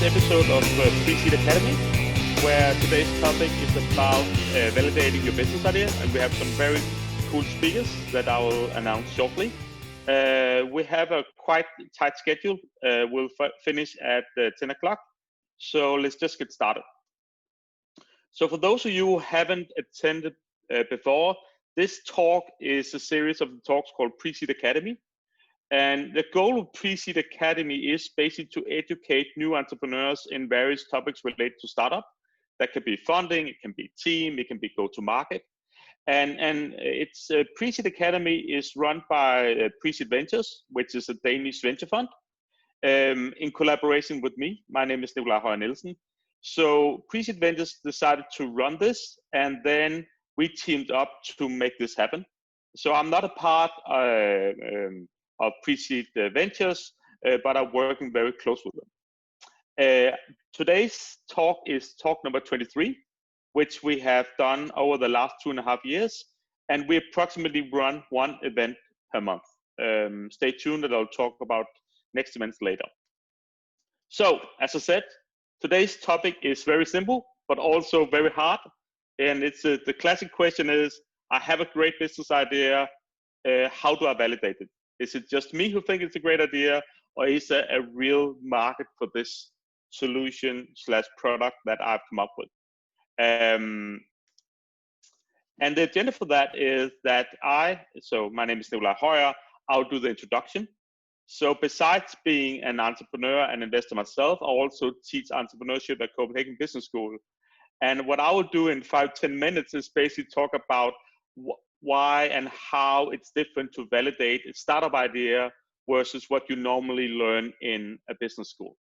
episode of PreSeed Academy, where today's topic is about validating your business idea, and we have some very cool speakers that I will announce shortly. We have a quite tight schedule. We'll finish at 10 o'clock, so let's just get started. So for those of you who haven't attended before, this talk is a series of talks called PreSeed Academy. And the goal of PreSeed Academy is basically to educate new entrepreneurs in various topics related to startup. That could be funding, it can be team, it can be go-to-market. And it's PreSeed Academy is run by PreSeed Ventures, which is a Danish venture fund, in collaboration with me. My name is Nicolaj Højer Nielsen. So PreSeed Ventures decided to run this, and then we teamed up to make this happen. So I'm not a part of PreSeed Ventures, but I'm working very close with them. Today's talk is talk number 23, which we have done over the last 2.5 years, and we approximately run one event per month. Stay tuned, and I'll talk about next events later. So, as I said, today's topic is very simple, but also very hard, and it's the classic question is, I have a great business idea, how do I validate it? Is it just me who think it's a great idea, or is there a real market for this solution / product that I've come up with? And the agenda for that is that so my name is Nicolaj Højer, I'll do the introduction. So besides being an entrepreneur and investor myself, I also teach entrepreneurship at Copenhagen Business School. And what I will do in 5-10 minutes is basically talk about why and how it's different to validate a startup idea versus what you normally learn in a business school.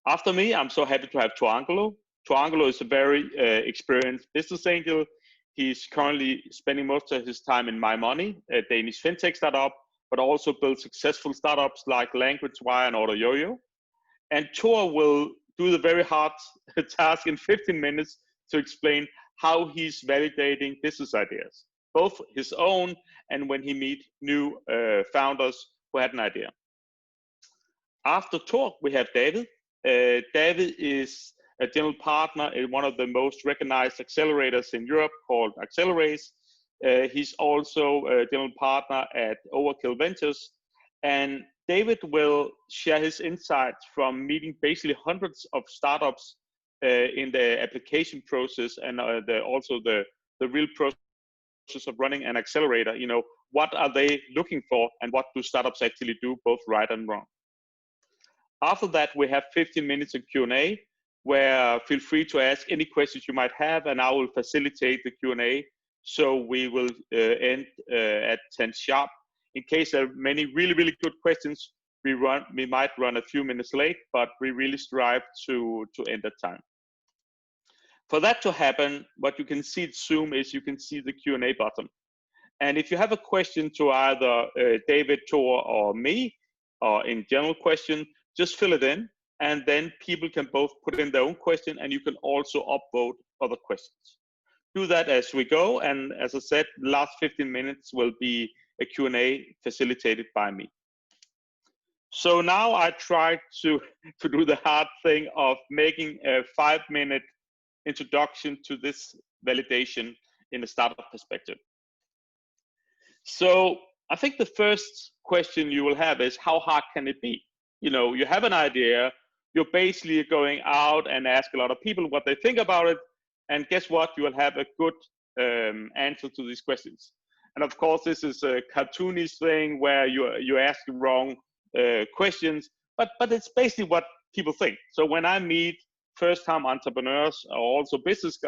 After me, I'm so happy to have Tuangelo. Tuangelo is a very experienced business angel. He's currently spending most of his time in My Money, a Danish fintech startup, but also built successful startups like LanguageWire and AutoYoyo. And Tor will do the very hard task in 15 minutes to explain how he's validating business ideas, both his own and when he meets new founders who had an idea. After Tor, we have David. David is a general partner in one of the most recognized accelerators in Europe called Accelerace. He's also a general partner at Overkill Ventures. And David will share his insights from meeting basically hundreds of startups in the application process and also the real process of running an accelerator. You know, what are they looking for and what do startups actually do, both right and wrong? After that, we have 15 minutes of Q&A, where feel free to ask any questions you might have, and I will facilitate the Q&A. So we will end at 10 sharp. In case there are many really, really good questions, we might run a few minutes late, but we really strive to end at time. For that to happen, what you can see at Zoom is you can see the Q&A button. And if you have a question to either David, Tor, or me, or in general question, just fill it in, and then people can both put in their own question, and you can also upvote other questions. Do that as we go, and as I said, the last 15 minutes will be a Q&A facilitated by me. So now I try to do the hard thing of making a 5-minute introduction to this validation in a startup perspective. So I think the first question you will have is, how hard can it be? You know, you have an idea, you're basically going out and ask a lot of people what they think about it, and guess what? You will have a good answer to these questions. And of course, this is a cartoonish thing where you ask the wrong questions, but it's basically what people think. So when I meet first-time entrepreneurs or also business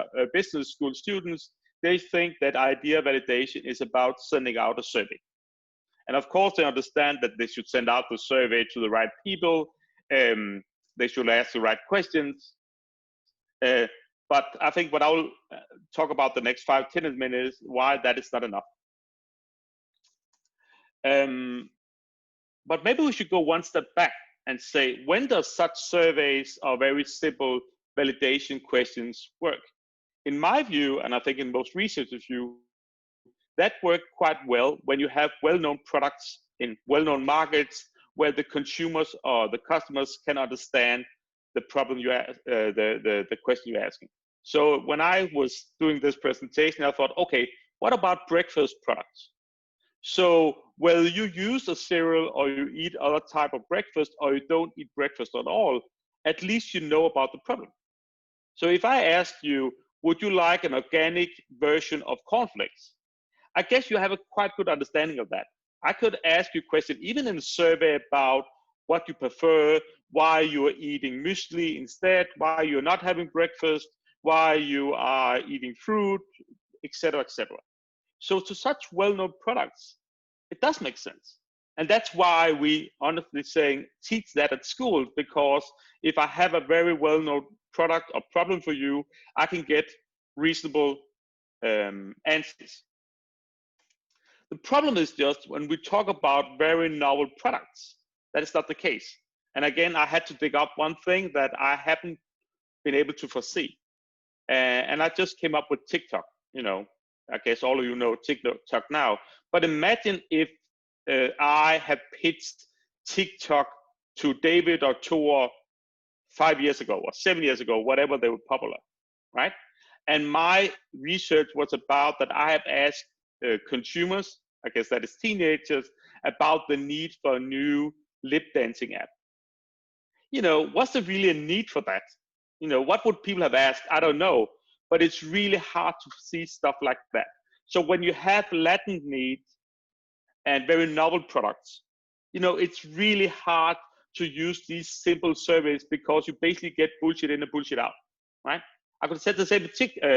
school students, they think that idea validation is about sending out a survey. And of course, they understand that they should send out the survey to the right people. They should ask the right questions. But I think what I will talk about the next 5-10 minutes is why that is not enough. But maybe we should go one step back and say, when does such surveys or very simple validation questions work? In my view, and I think in most researchers' view, that work quite well when you have well-known products in well-known markets where the consumers or the customers can understand the problem you ask, the question you're asking. So when I was doing this presentation, I thought, okay, what about breakfast products? So whether you use a cereal or you eat other type of breakfast or you don't eat breakfast at all, at least you know about the problem. So if I ask you, would you like an organic version of cornflakes? I guess you have a quite good understanding of that. I could ask you a question, even in a survey, about what you prefer, why you are eating muesli instead, why you're not having breakfast, why you are eating fruit, etc., etc. So to such well-known products, it does make sense. And that's why we honestly saying teach that at school, because if I have a very well-known product or problem for you, I can get reasonable answers. The problem is just when we talk about very novel products, that is not the case. And again, I had to dig up one thing that I haven't been able to foresee. And I just came up with TikTok. You know, I guess all of you know TikTok now. But imagine if I have pitched TikTok to David or Tor 5 years ago or 7 years ago, whatever they were popular, right? And my research was about that I have asked consumers, I guess that is teenagers, about the need for a new lip dancing app. You know, was there really a need for that? You know, what would people have asked? I don't know, but it's really hard to see stuff like that. So when you have latent needs and very novel products, you know, it's really hard to use these simple surveys because you basically get bullshit in and bullshit out, right? I could say the same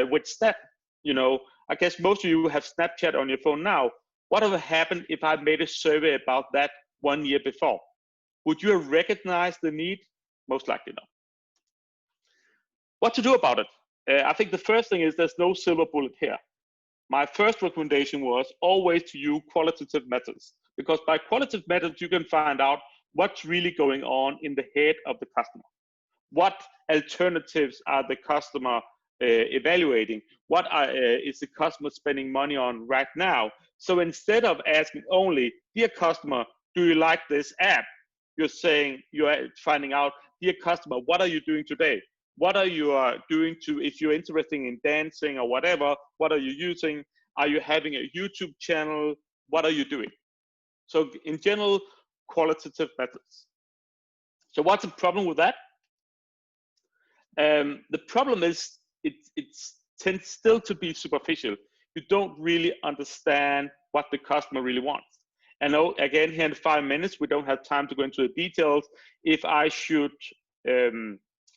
with Snap. You know, I guess most of you have Snapchat on your phone now. What would have happened if I made a survey about that 1 year before? Would you have recognized the need? Most likely not. What to do about it? I think the first thing is there's no silver bullet here. My first recommendation was always to use qualitative methods, because by qualitative methods, you can find out what's really going on in the head of the customer. What alternatives are the customer evaluating? What is the customer spending money on right now? So instead of asking only, dear customer, do you like this app? You're saying, you're finding out, dear customer, what are you doing today? What are you doing to, if you're interested in dancing or whatever, what are you using? Are you having a YouTube channel? What are you doing? So in general, qualitative methods. So what's the problem with that? The problem is it tends still to be superficial. You don't really understand what the customer really wants. And again, here in 5 minutes, we don't have time to go into the details. If I should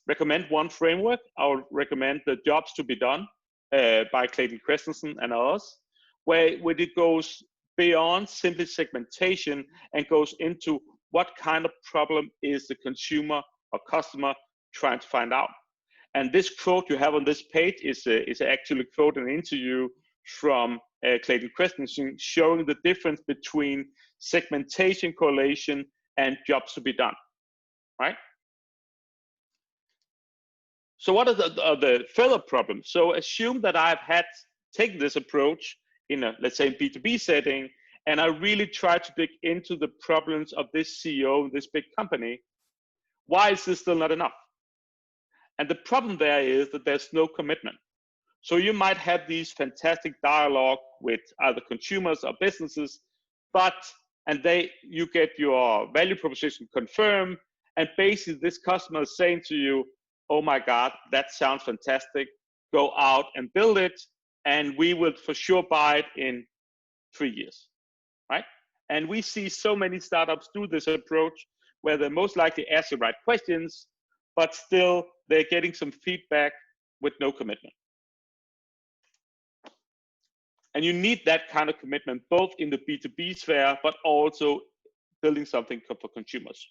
recommend one framework, I would recommend the Jobs to be Done by Clayton Christensen and others, where it goes beyond simply segmentation and goes into what kind of problem is the consumer or customer trying to find out. And this quote you have on this page is actually a quote, an interview from Clayton Christensen, showing the difference between segmentation correlation and jobs to be done, right? So what are the further problems? So assume that I've taken this approach in a, let's say, B2B setting, and I really try to dig into the problems of this CEO, this big company. Why is this still not enough? And the problem there is that there's no commitment. So you might have these fantastic dialogue with either consumers or businesses, you get your value proposition confirmed, and basically this customer is saying to you, oh my God, that sounds fantastic. Go out and build it, and we will for sure buy it in 3 years, right? And we see so many startups do this approach where they most likely ask the right questions, but still they're getting some feedback with no commitment. And you need that kind of commitment, both in the B2B sphere, but also building something for consumers.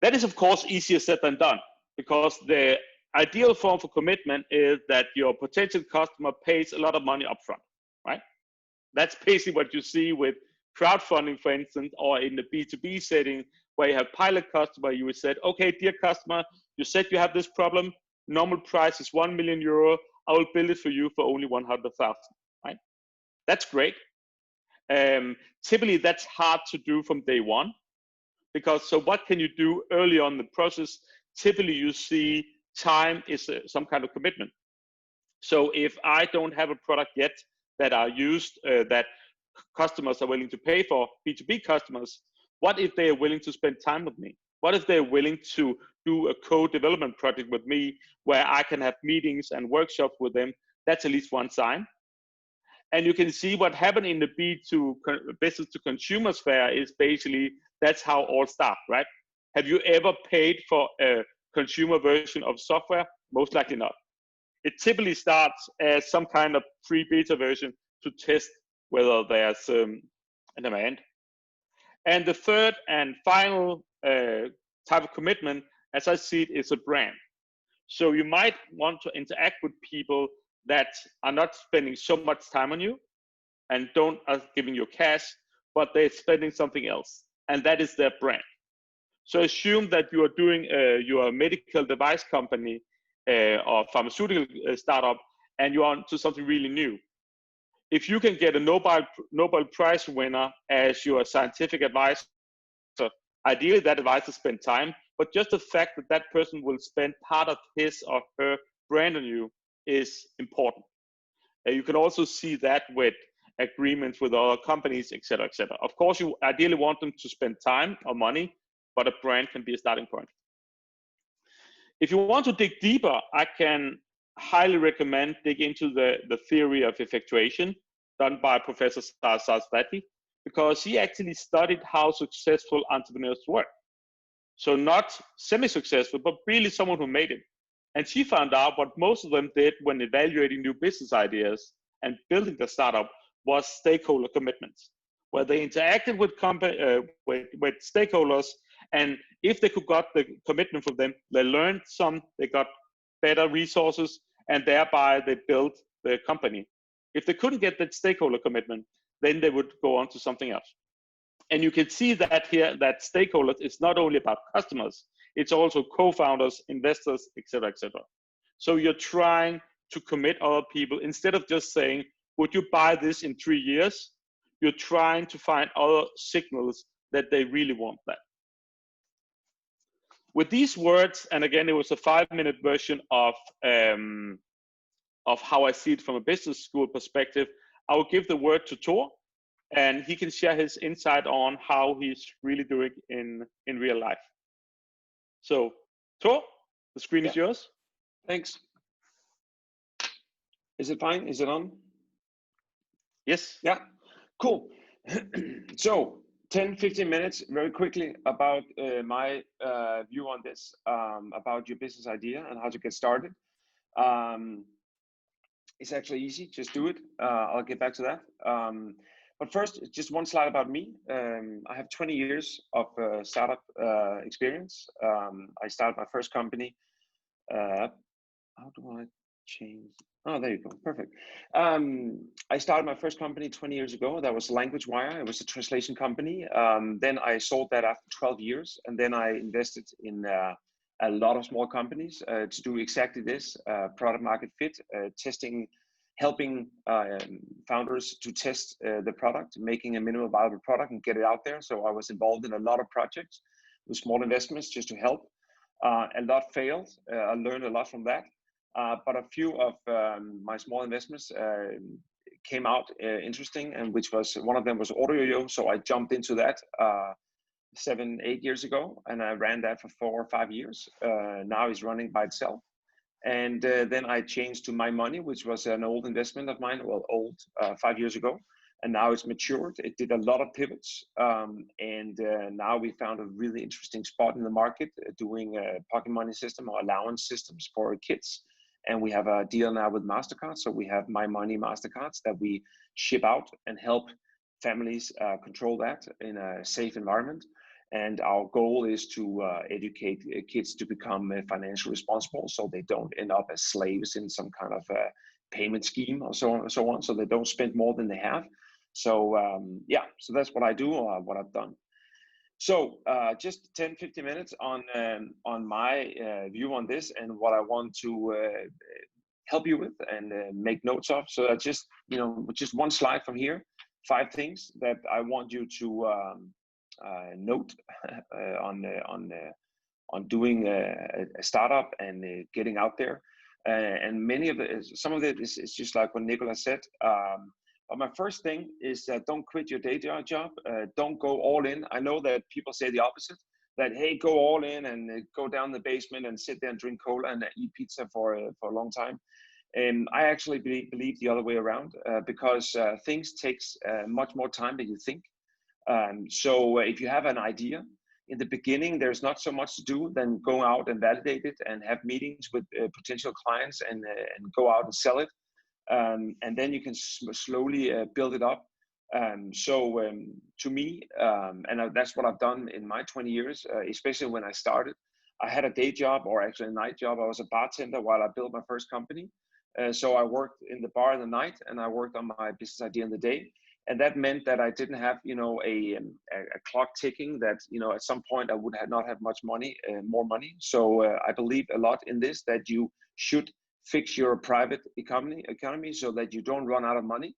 That is, of course, easier said than done, because the ideal form for commitment is that your potential customer pays a lot of money upfront, right? That's basically what you see with crowdfunding, for instance, or in the B2B setting, where you have pilot customer, you would say, okay, dear customer, you said you have this problem, normal price is 1 million euro, I will build it for you for only 100,000, right? That's great. Typically, that's hard to do from day one, because so what can you do early on in the process? Typically, you see time is some kind of commitment. So if I don't have a product yet that are used, that customers are willing to pay for, B2B customers, what if they are willing to spend time with me? What if they're willing to do a co-development project with me where I can have meetings and workshops with them? That's at least one sign. And you can see what happened in the B2 business to consumer sphere is basically, that's how all start, right? Have you ever paid for a consumer version of software? Most likely not. It typically starts as some kind of free beta version to test whether there's a demand. And the third and final type of commitment, as I see it, is a brand. So you might want to interact with people that are not spending so much time on you and don't are giving you cash, but they're spending something else, and that is their brand. So assume that you are doing you're a medical device company or pharmaceutical startup, and you're on to something really new. If you can get a Nobel Prize winner as your scientific advisor, ideally that advisor spend time, but just the fact that that person will spend part of his or her brand on you is important. You can also see that with agreements with other companies, etc., etc. Of course, you ideally want them to spend time or money, but a brand can be a starting point. If you want to dig deeper, I can highly recommend dig into the theory of effectuation done by Professor Saraswati, because he actually studied how successful entrepreneurs work. So not semi-successful, but really someone who made it. And she found out what most of them did when evaluating new business ideas and building the startup was stakeholder commitments, where they interacted with stakeholders, and if they could got the commitment from them, they learned some, they got better resources, and thereby they built the company. If they couldn't get that stakeholder commitment, then they would go on to something else. And you can see that here, that stakeholders is not only about customers, it's also co-founders, investors, etc., etc. So you're trying to commit other people instead of just saying, would you buy this in 3 years? You're trying to find other signals that they really want that. With these words, and again, it was a 5-minute version of how I see it from a business school perspective, I will give the word to Thor, and he can share his insight on how he's really doing in real life. So, Thor, the screen is yours. Thanks. Is it fine? Is it on? Yes. Yeah, cool. So 10-15 minutes very quickly about my view on this, about your business idea and how to get started. It's actually easy, just do it. I'll get back to that. But first, just one slide about me. I have 20 years of startup experience. I started my first company. How do I change? Oh, there you go. Perfect. I started my first company 20 years ago. That was LanguageWire. It was a translation company. Then I sold that after 12 years. And then I invested in a lot of small companies to do exactly this, product market fit, testing, helping founders to test the product, making a minimum viable product and get it out there. So I was involved in a lot of projects with small investments just to help. A lot failed. I learned a lot from that. But a few of my small investments came out interesting, and which was one of them was AutoYoyo. So I jumped into that 7-8 years ago, and I ran that for 4 or 5 years. Now it's running by itself. And then I changed to My Money, which was an old investment of mine, well, old, 5 years ago. And now it's matured. It did a lot of pivots. And now we found a really interesting spot in the market doing a pocket money system or allowance systems for kids. And we have a deal now with MasterCard. So we have My Money MasterCards that we ship out and help families control that in a safe environment. And our goal is to educate kids to become financially responsible, so they don't end up as slaves in some kind of payment scheme or so on and so on. So they don't spend more than they have. So yeah, so that's what I do or what I've done. So just 10-15 minutes on my view on this and what I want to help you with and make notes of. So just, just one slide from here. 5 things that I want you to note on doing a startup and getting out there. And some of it is just like what Nicolaj said. But my first thing is don't quit your day job. Don't go all in. I know that people say the opposite, that, hey, go all in and go down the basement and sit there and drink cola and eat pizza for a long time. And I actually believe the other way around, because things takes much more time than you think. So if you have an idea, in the beginning, there's not so much to do than go out and validate it and have meetings with potential clients and go out and sell it. And then you can slowly build it up. To me, and that's what I've done in my 20 years, especially when I started. I had a day job, or actually a night job. I was a bartender while I built my first company. So I worked in the bar in the night, and I worked on my business idea in the day. And that meant that I didn't have, a clock ticking that, at some point I would not have much money, more money. So I believe a lot in this, that you should fix your private economy so that you don't run out of money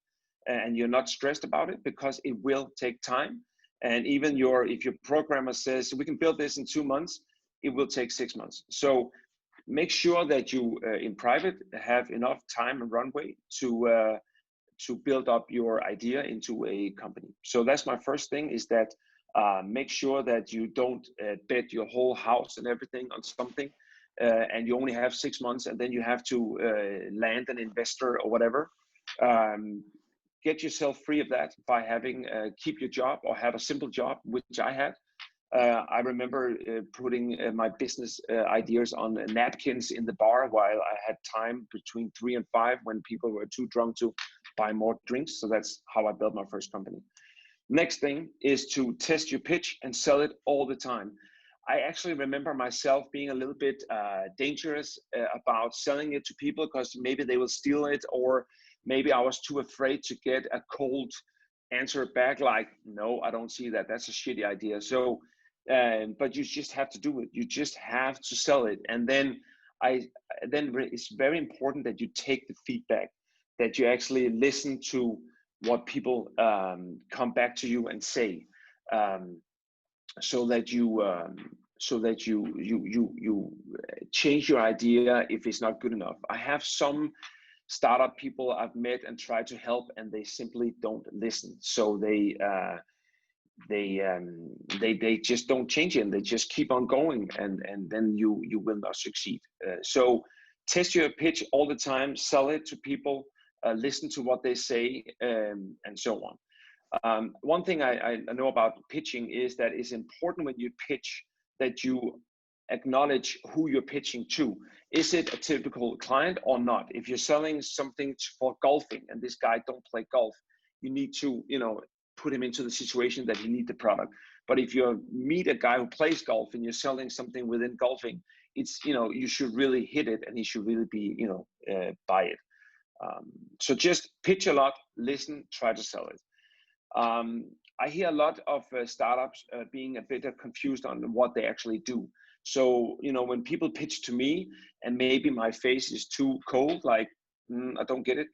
and you're not stressed about it, because it will take time. And even if your programmer says, we can build this in 2 months, it will take 6 months. So make sure that you in private have enough time and runway to build up your idea into a company. So that's my first thing, is that make sure that you don't bet your whole house and everything on something, and you only have 6 months, and then you have to land an investor or whatever. Get yourself free of that by having keep your job or have a simple job, which I had. I remember putting my business ideas on napkins in the bar while I had time between 3 and 5 when people were too drunk to buy more drinks. So that's how I built my first company. Next thing is to test your pitch and sell it all the time. I actually remember myself being a little bit dangerous about selling it to people, because maybe they will steal it, or maybe I was too afraid to get a cold answer back like, no, I don't see that. That's a shitty idea. So, but you just have to do it. You just have to sell it. And then it's very important that you take the feedback, that you actually listen to what people come back to you and say, so that you change your idea if it's not good enough. I have some startup people I've met and tried to help, and they simply don't listen. So they just don't change it, and they just keep on going, and then you will not succeed. So test your pitch all the time, sell it to people, listen to what they say, and so on. One thing I know about pitching is that it's important when you pitch that you acknowledge who you're pitching to. Is it a typical client or not? If you're selling something for golfing and this guy don't play golf, you need to, put him into the situation that he need the product. But if you meet a guy who plays golf and you're selling something within golfing, it's, you should really hit it, and he should really be, buy it. So just pitch a lot, listen, try to sell it. I hear a lot of startups being a bit confused on what they actually do. So, when people pitch to me and maybe my face is too cold, like, I don't get it.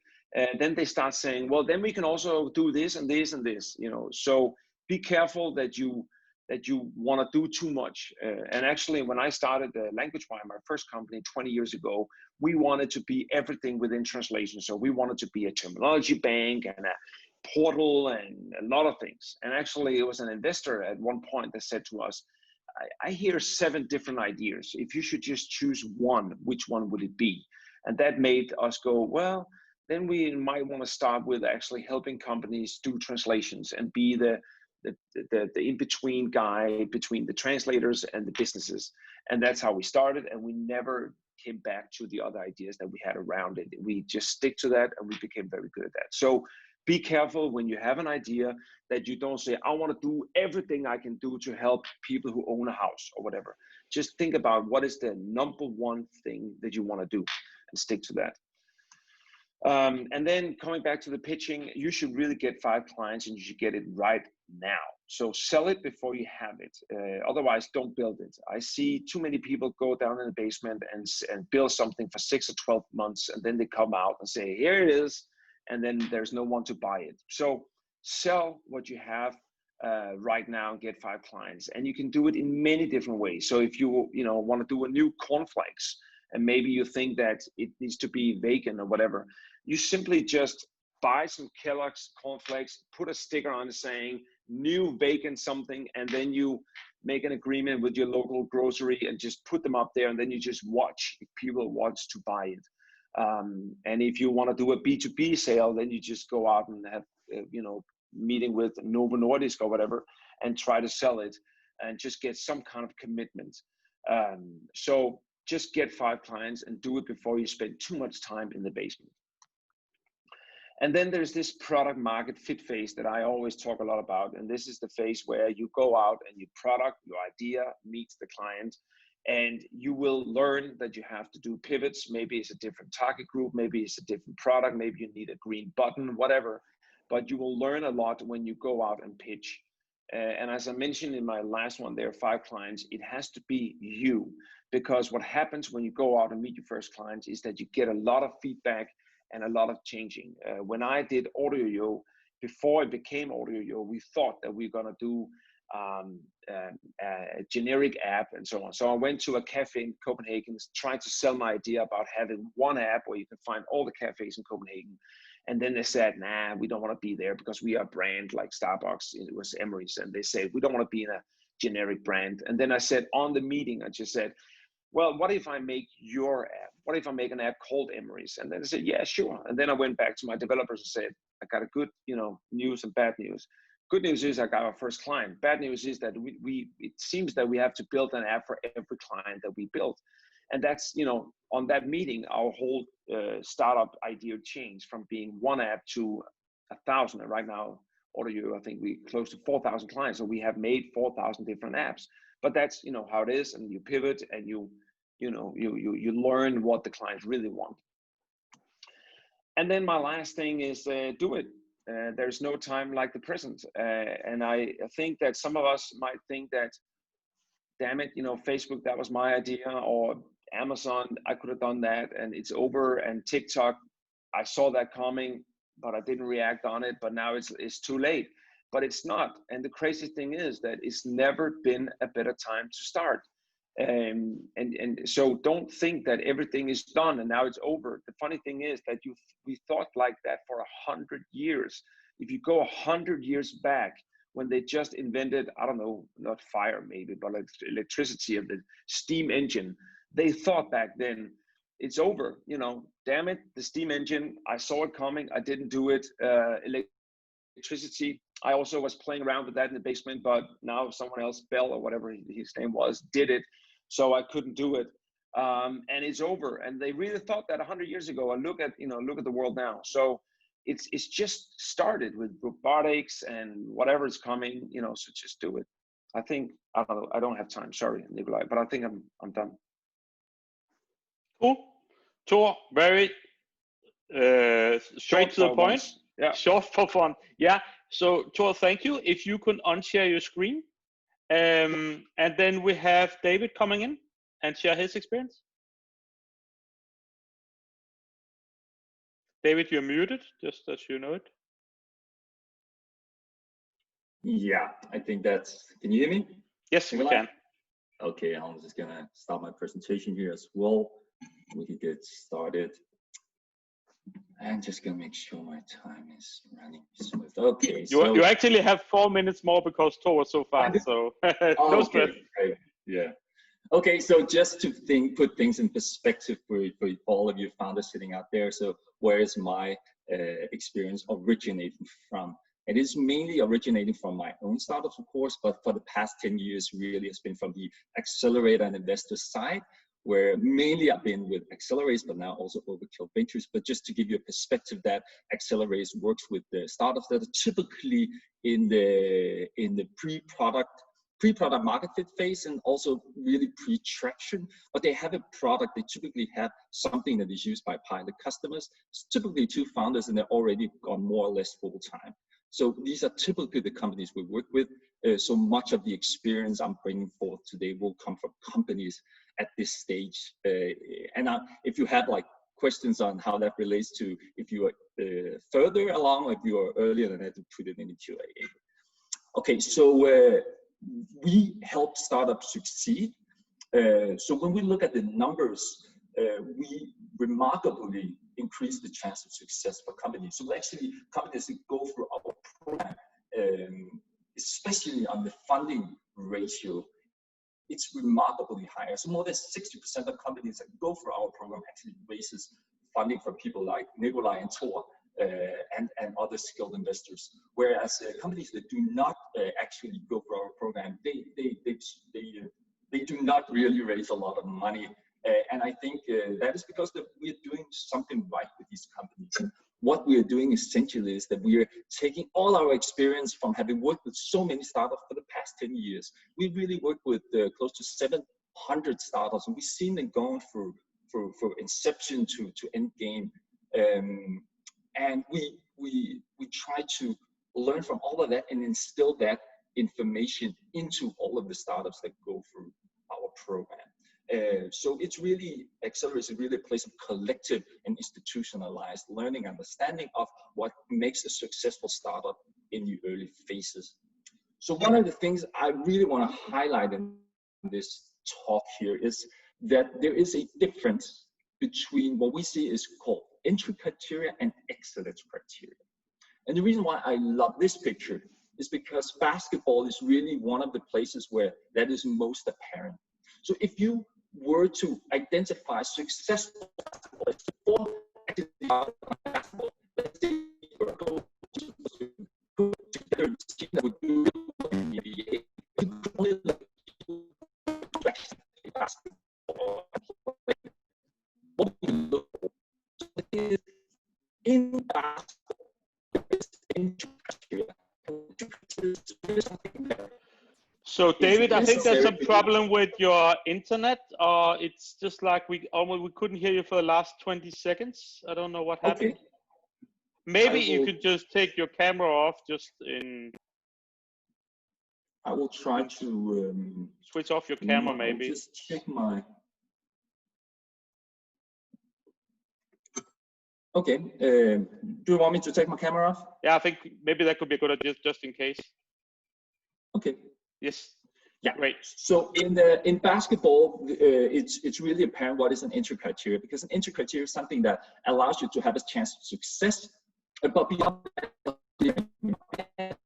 Then they start saying, well, then we can also do this and this and this, So be careful that you want to do too much. And actually, when I started LanguageWire, my first company 20 years ago, we wanted to be everything within translation. So we wanted to be a terminology bank and a portal and a lot of things. And actually, it was an investor at one point that said to us, I hear 7 different ideas. If you should just choose one, which one would it be? And that made us go, well, then we might want to start with actually helping companies do translations and be the in-between guy between the translators and the businesses. And that's how we started. And we never came back to the other ideas that we had around it. We just stick to that, and we became very good at that. So be careful when you have an idea that you don't say, I want to do everything I can do to help people who own a house or whatever. Just think about what is the number one thing that you want to do and stick to that. And then coming back to the pitching, you should really get 5 clients, and you should get it right now. So sell it before you have it. Otherwise, don't build it. I see too many people go down in the basement and build something for 6 or 12 months, and then they come out and say, here it is, and then there's no one to buy it. So sell what you have right now and get 5 clients. And you can do it in many different ways. So if you want to do a new cornflakes, and maybe you think that it needs to be vegan or whatever, you simply just buy some Kellogg's cornflakes, put a sticker on it saying new vegan something, and then you make an agreement with your local grocery and just put them up there, and then you just watch if people want to buy it. And if you want to do a B2B sale, then you just go out and have meeting with Novo Nordisk or whatever and try to sell it and just get some kind of commitment. So just get 5 clients and do it before you spend too much time in the basement. And then there's this product market fit phase that I always talk a lot about. And this is the phase where you go out and your product, your idea meets the client, and you will learn that you have to do pivots. Maybe it's a different target group, maybe it's a different product, maybe you need a green button, whatever. But you will learn a lot when you go out and pitch. And as I mentioned in my last one, there are 5 clients. It has to be you, because what happens when you go out and meet your first clients is that you get a lot of feedback and a lot of changing. When I did AudioYo, before it became AudioYo, we thought that we were gonna do a generic app and so on. So I went to a cafe in Copenhagen trying to sell my idea about having one app where you can find all the cafes in Copenhagen. And then they said, nah, we don't want to be there because we are a brand like Starbucks. It was Emery's. And they said, we don't want to be in a generic brand. And then I said on the meeting, I just said, well, what if I make your app? What if I make an app called Emery's? And then they said, yeah, sure. And then I went back to my developers and said, I got a good, news and bad news. Good news is I got our first client. Bad news is that it seems that we have to build an app for every client that we build. And that's, on that meeting, our whole startup idea changed from being one app to 1,000. And right now, AudioYo, I think we close to 4,000 clients. So we have made 4,000 different apps. But that's, how it is. And you pivot and you learn what the clients really want. And then my last thing is do it. There's no time like the present. And I think that some of us might think that, damn it, Facebook, that was my idea, or Amazon, I could have done that and it's over. And TikTok, I saw that coming, but I didn't react on it, but now it's too late. But it's not. And the crazy thing is that it's never been a better time to start. And so don't think that everything is done and now it's over. The funny thing is that we thought like that for 100 years. If you go 100 years back, when they just invented, I don't know, not fire maybe, but electricity of the steam engine, they thought back then, it's over, damn it, the steam engine, I saw it coming, I didn't do it. Electricity, I also was playing around with that in the basement, but now someone else, Bell or whatever his name was, did it, so I couldn't do it. And it's over. And they really thought that 100 years ago, and look at the world now. So it's just started with robotics and whatever is coming, so just do it. I think, I don't know, I don't have time, sorry, Nicolaj, but I think I'm done. Cool. Thor, very straight to the point. Yeah. Short for fun. Yeah. So Thor, thank you. If you can unshare your screen. And then we have David coming in and share his experience. David, you're muted, just as you know it. Yeah, I think that's, can you hear me? Yes, we can. Okay, I'm just gonna start my presentation here as well. We can get started. I'm just gonna make sure my time is running smooth. Okay, so you actually have 4 minutes more because Thor was so fast, so no stress. Right. Yeah. Okay, so just to put things in perspective for all of you founders sitting out there. So where is my experience originating from? It is mainly originating from my own startups, of course, but for the past 10 years, really has been from the accelerator and investor side, where mainly I've been with accelerators, but now also Overkill Ventures. But just to give you a perspective, that accelerators works with the startups that are typically in the pre-product market fit phase, and also really pre-traction, but they have a product. They typically have something that is used by pilot customers. It's typically 2 founders, and they're already gone more or less full time. So these are typically the companies we work with. So much of the experience I'm bringing forth today will come from companies at this stage. And if you have like questions on how that relates to if you are further along or if you are earlier than that, to put it in the Q&A. Okay, so we help startups succeed. So when we look at the numbers, we remarkably increase the chance of success for companies. So actually, companies that go through our program, especially on the funding ratio, it's remarkably higher. So more than 60% of companies that go through our program actually raises funding from people like Nicolaj and Thor and other skilled investors. Whereas companies that do not actually go through our program, they do not really raise a lot of money. And I think that is because we're doing something right with these companies. And what we are doing essentially is that we are taking all our experience from having worked with so many startups for the past 10 years. We really worked with close to 700 startups, and we've seen them going through inception to end game. And we try to learn from all of that and instill that information into all of the startups that go through our program. So it's really, Accelerate is really a place of collective and institutionalized learning, understanding of what makes a successful startup in the early phases. So one of the things I really want to highlight in this talk here is that there is a difference between what we see is called entry criteria and excellence criteria. And the reason why I love this picture is because basketball is really one of the places where that is most apparent. So if you were to identify successful basketball, let's say you were to put together a team that would do in the NBA, you could only look at basketball. What you look for is in basketball, there is entry criteria. So David, I think there's a problem with your internet, or it's just like we couldn't hear you for the last 20 seconds. I don't know what happened. Okay. Maybe you could just take your camera off just in. I will try to switch off your camera, maybe. Just check my. Okay. Do you want me to take my camera off? Yeah, I think maybe that could be a good idea, just in case. Okay. Yes. Yeah. Great. So in basketball, it's really apparent what is an entry criteria, because an entry criteria is something that allows you to have a chance of success. But beyond that,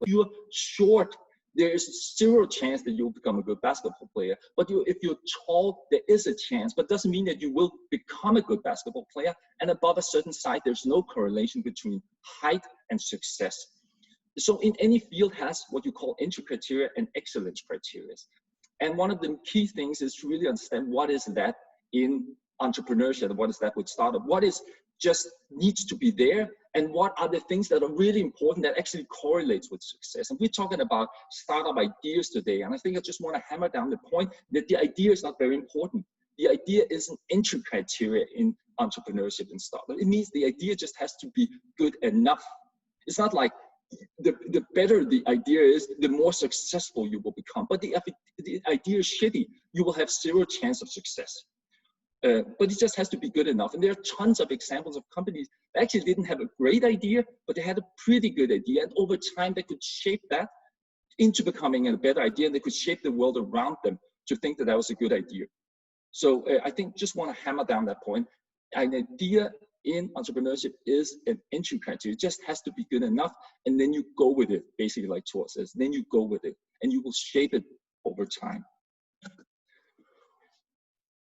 you're short, there is zero chance that you'll become a good basketball player. But if you're tall, there is a chance, but doesn't mean that you will become a good basketball player. And above a certain height, there's no correlation between height and success. So in any field has what you call entry criteria and excellence criteria. And one of the key things is to really understand what is that in entrepreneurship, what is that with startup, what is just needs to be there, and what are the things that are really important that actually correlates with success. And we're talking about startup ideas today, and I think I just want to hammer down the point that the idea is not very important. The idea is an entry criteria in entrepreneurship and startup. It means the idea just has to be good enough. It's not like the better the idea is, the more successful you will become. But if the idea is shitty, you will have zero chance of success. But it just has to be good enough. And there are tons of examples of companies that actually didn't have a great idea, but they had a pretty good idea. And over time, they could shape that into becoming a better idea. And they could shape the world around them to think that that was a good idea. So I think just want to hammer down that point. An idea in entrepreneurship is an entry criteria. It just has to be good enough. And then you go with it, basically like Thor says. Then you go with it and you will shape it over time.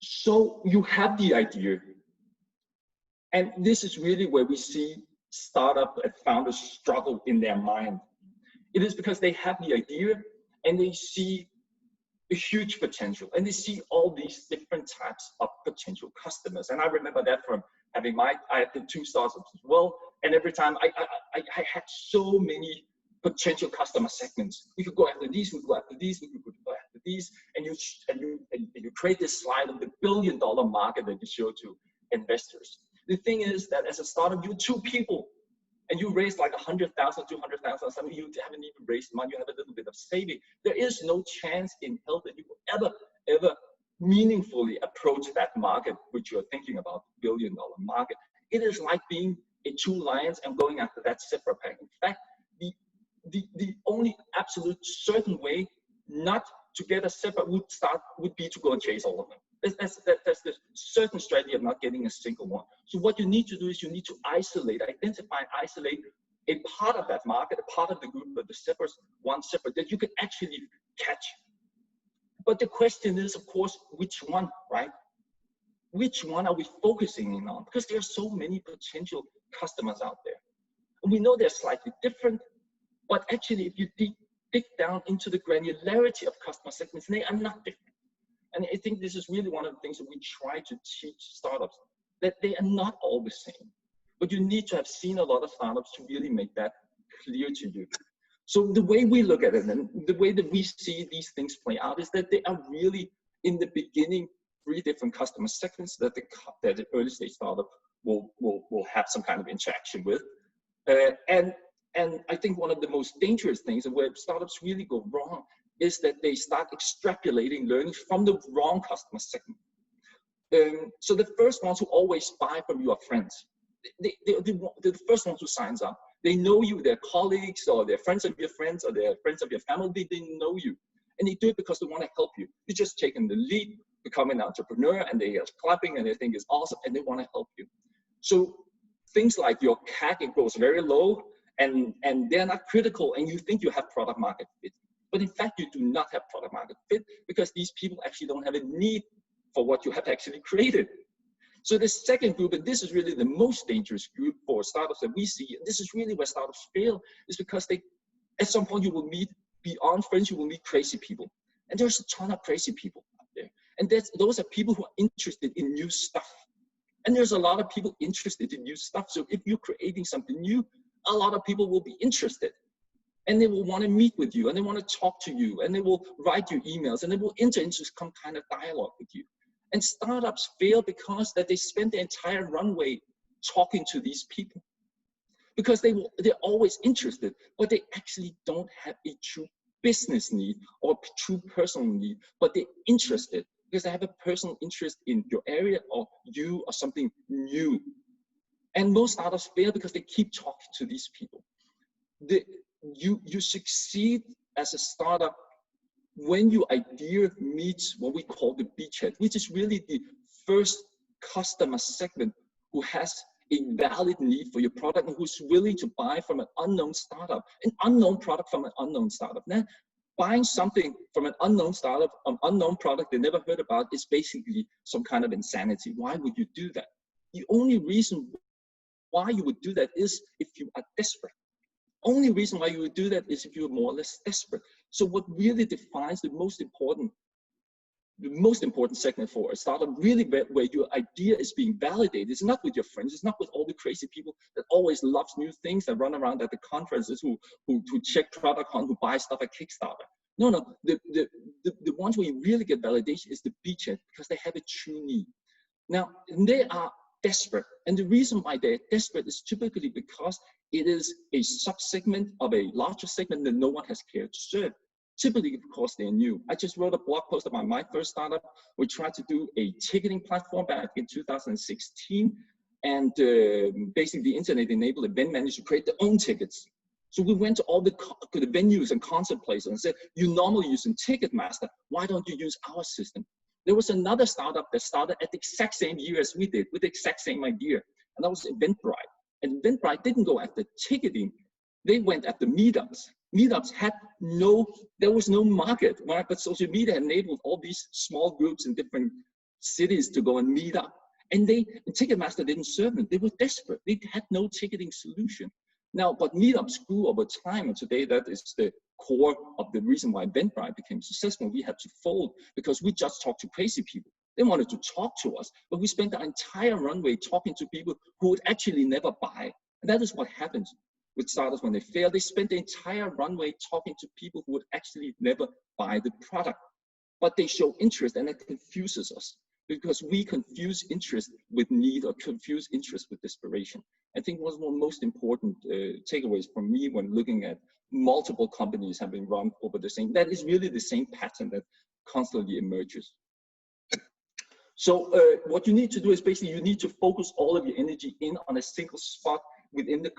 So you have the idea, and this is really where we see startup founders struggle in their mind. It is because they have the idea and they see a huge potential, and they see all these different types of potential customers. And I remember that from having I had the 2 startups as well, and every time I had so many potential customer segments. We could go after these, we could go after these, we could go after these, and you create this slide of the billion-dollar market that you show to investors. The thing is that as a startup, you're 2 people, and you raise like 100,000, 200,000, something. You haven't even raised money. You have a little bit of saving. There is no chance in hell that you will ever meaningfully approach that market, which you're thinking about, billion-dollar market, it is like being two lions and going after that zebra pack. In fact, the only absolute certain way not to get a zebra would be to go and chase all of them. That's the certain strategy of not getting a single one. So what you need to do is you need to identify and isolate a part of that market, a part of the group of the zebras, one zebra that you can actually catch. But the question is, of course, which one, right? Which one are we focusing in on? Because there are so many potential customers out there. And we know they're slightly different, but actually if you dig down into the granularity of customer segments, they are not different. And I think this is really one of the things that we try to teach startups, that they are not all the same. But you need to have seen a lot of startups to really make that clear to you. So the way we look at it and the way that we see these things play out is that they are really, in the beginning, 3 different customer segments that the early stage startup will have some kind of interaction with. And I think one of the most dangerous things and where startups really go wrong is that they start extrapolating learning from the wrong customer segment. So the first ones who always buy from you are friends. They're the first ones who signs up. They know you, they're colleagues, or they're friends of your friends, or they're friends of your family. They know you. And they do it because they want to help you. You're just taking the lead, become an entrepreneur, and they are clapping and they think it's awesome and they want to help you. So things like your CAC, it goes very low and they're not critical and you think you have product market fit. But in fact, you do not have product market fit because these people actually don't have a need for what you have actually created. So the second group, and this is really the most dangerous group for startups that we see, and this is really where startups fail, is because at some point you will meet, beyond friends, you will meet crazy people. And there's a ton of crazy people out there. And those are people who are interested in new stuff. And there's a lot of people interested in new stuff. So if you're creating something new, a lot of people will be interested. And they will want to meet with you, and they want to talk to you, and they will write you emails, and they will enter into some kind of dialogue with you. And startups fail because that they spend the entire runway talking to these people. Because they're always interested, but they actually don't have a true business need or true personal need, but they're interested because they have a personal interest in your area or you or something new. And most startups fail because they keep talking to these people. You succeed as a startup when your idea meets what we call the beachhead, which is really the first customer segment who has a valid need for your product and who's willing to buy from an unknown startup, an unknown product from an unknown startup. Now, buying something from an unknown startup, an unknown product they never heard about is basically some kind of insanity. Why would you do that? The only reason why you would do that is if you are desperate. Only reason why you would do that is if you're more or less desperate. So what really defines the most important segment for a startup, really where your idea is being validated, is not with your friends, it's not with all the crazy people that always loves new things, that run around at the conferences, who check product hunt, who buy stuff at Kickstarter. No, the ones where you really get validation is the beachhead, because they have a true need. Now, they are desperate, and the reason why they're desperate is typically because it is a subsegment of a larger segment that no one has cared to serve. Typically, because they're new. I just wrote a blog post about my first startup. We tried to do a ticketing platform back in 2016, and basically the internet-enabled event managers to create their own tickets. So we went to all the venues and concert places and said, you normally use Ticketmaster, why don't you use our system? There was another startup that started at the exact same year as we did, with the exact same idea, and that was Eventbrite. And Eventbrite didn't go after ticketing, they went after meetups. Meetups there was no market, right? But social media enabled all these small groups in different cities to go and meet up. And Ticketmaster didn't serve them. They were desperate. They had no ticketing solution. Now, but meetups grew over time, and today that is the core of the reason why Eventbrite became successful. We had to fold because we just talked to crazy people. They wanted to talk to us, but we spent our entire runway talking to people who would actually never buy. And that is what happens with startups when they fail. They spend the entire runway talking to people who would actually never buy the product, but they show interest, and it confuses us because we confuse interest with need or confuse interest with desperation. I think one of the most important takeaways from me when looking at multiple companies having run over the same, that is really the same pattern that constantly emerges. So what you need to do is basically you need to focus all of your energy in on a single spot within the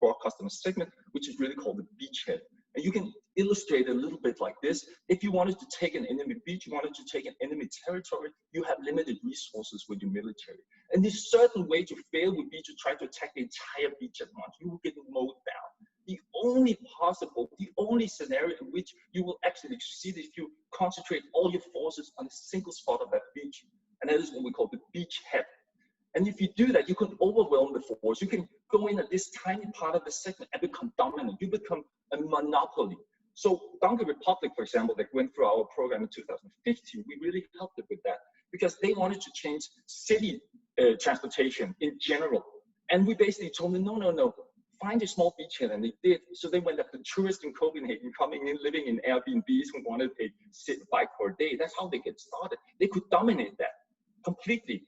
broad customer segment, which is really called the beachhead. And you can illustrate a little bit like this. If you wanted to take an enemy beach, you wanted to take an enemy territory, you have limited resources with your military. And the certain way to fail would be to try to attack the entire beach at once. You will get mowed down. The only scenario in which you will actually succeed if you concentrate all your forces on a single spot of that beach. And that is what we call the beachhead. And if you do that, you can overwhelm the force. You can go in at this tiny part of the segment and become dominant. You become a monopoly. So Donkey Republic, for example, that went through our program in 2015, we really helped it with that because they wanted to change city transportation in general. And we basically told them, no, find a small beachhead, and they did. So they went after tourists in Copenhagen coming in, living in Airbnbs who wanted a bike for a day. That's how they get started. They could dominate that completely.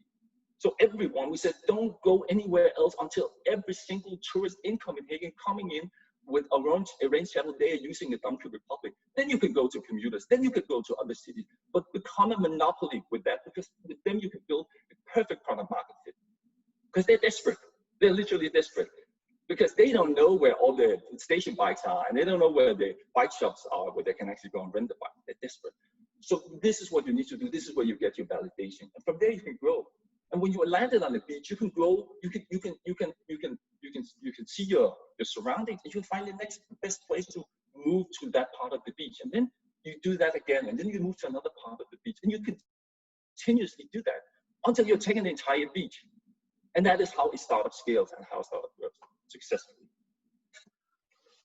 So everyone, we said, don't go anywhere else until every single tourist in Copenhagen coming in with a range travel they are using the Donkey Republic. Then you can go to commuters. Then you could go to other cities, but become a monopoly with that, because with them you can build a perfect product market fit. Because they're desperate. They're literally desperate. Because they don't know where all the station bikes are, and they don't know where the bike shops are, where they can actually go and rent the bike. They're desperate. So this is what you need to do. This is where you get your validation, and from there you can grow. And when you landed on the beach, you can grow. You can see your surroundings, and you can find the next best place to move to that part of the beach. And then you do that again, and then you move to another part of the beach, and you can continuously do that until you're taking the entire beach. And that is how a startup scales and how a startup works successfully.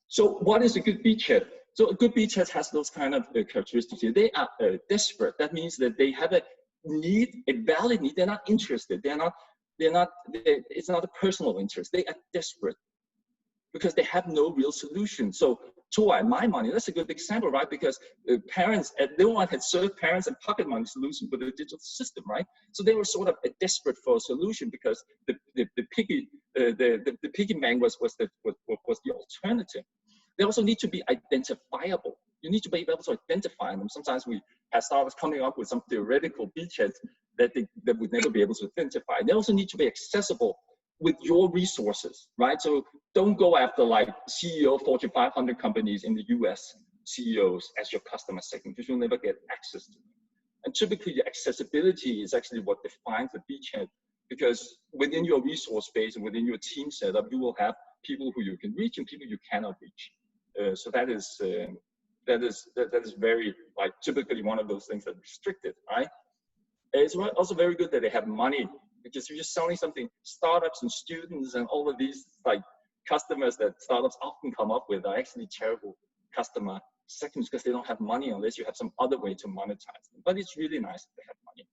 So what is a good beachhead? So a good beachhead has those kind of characteristics here. They are desperate. That means that they have a need, a valid need. They're not interested. It's not a personal interest. They are desperate because they have no real solution. So Tor, my money, that's a good example, right? Because parents, no one had served parents and pocket money solution with the digital system, right? So they were sort of desperate for a solution because the piggy bank was the alternative. They also need to be identifiable. You need to be able to identify them. Sometimes we have startups coming up with some theoretical beachheads that would never be able to identify. They also need to be accessible with your resources, right? So don't go after like CEO of Fortune 500 companies in the US CEOs as your customer segment, because you'll never get access to them. And typically the accessibility is actually what defines the beachhead, because within your resource base and within your team setup, you will have people who you can reach and people you cannot reach. So that is very, like, typically one of those things that are restricted, right? It's also very good that they have money, because if you're selling something, startups and students and all of these like customers that startups often come up with are actually terrible customer segments because they don't have money unless you have some other way to monetize them. But it's really nice if they have money.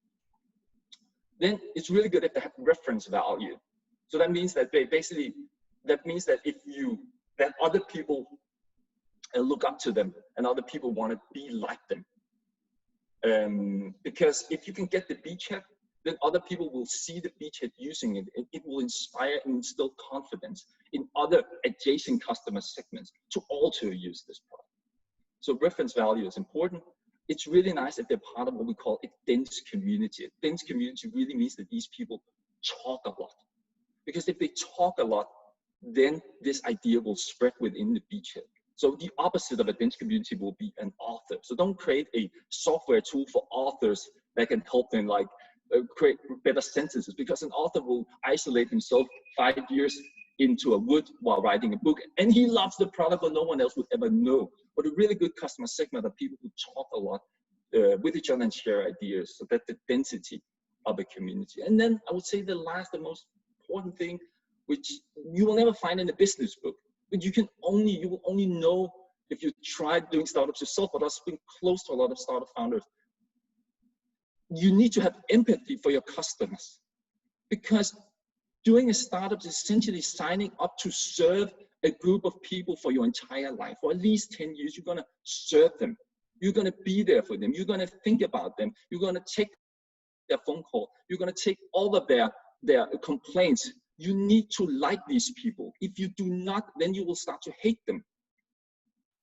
Then it's really good if they have reference value. So that means that that other people look up to them and other people want to be like them. Because if you can get the beachhead, then other people will see the beachhead using it, and it will inspire and instill confidence in other adjacent customer segments to also use this product. So reference value is important. It's really nice if they're part of what we call a dense community. A dense community really means that these people talk a lot. Because if they talk a lot, then this idea will spread within the beachhead. So the opposite of a dense community will be an author. So don't create a software tool for authors that can help them like create better sentences, because an author will isolate himself 5 years into a wood while writing a book, and he loves the product, but no one else would ever know. But a really good customer segment are people who talk a lot with each other and share ideas. So that's the density of a community. And then I would say the most important thing, which you will never find in a business book, but you will only know if you tried doing startups yourself, but also been close to a lot of startup founders. You need to have empathy for your customers, because doing a startup is essentially signing up to serve a group of people for your entire life. For at least 10 years, you're going to serve them. You're going to be there for them. You're going to think about them. You're going to take their phone call. You're going to take all of their complaints. You need to like these people. If you do not, then you will start to hate them.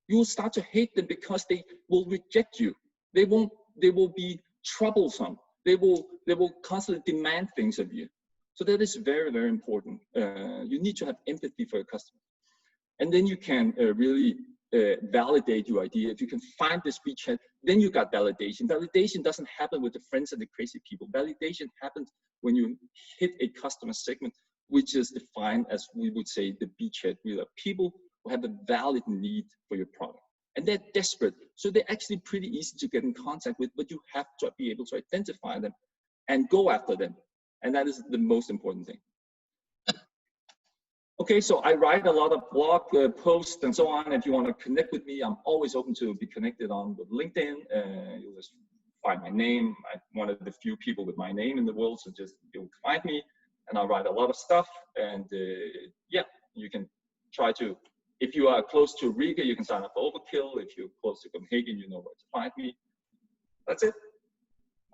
You will start to hate them because they will reject you. They will be troublesome. they will constantly demand things of you. So that is very, very important. You need to have empathy for your customer. And then you can really validate your idea. If you can find this beachhead, then you got validation. Validation doesn't happen with the friends and the crazy people. Validation happens when you hit a customer segment, which is defined as, we would say, the beachhead. We are people who have a valid need for your product. And they're desperate. So they're actually pretty easy to get in contact with, but you have to be able to identify them and go after them. And that is the most important thing. Okay, so I write a lot of blog posts and so on. If you want to connect with me, I'm always open to be connected on with LinkedIn. You'll just find my name. I'm one of the few people with my name in the world, so just you'll find me. And I write a lot of stuff. And yeah, you can try to, if you are close to Riga, you can sign up for Overkill. If you're close to Copenhagen, you know where to find me. That's it.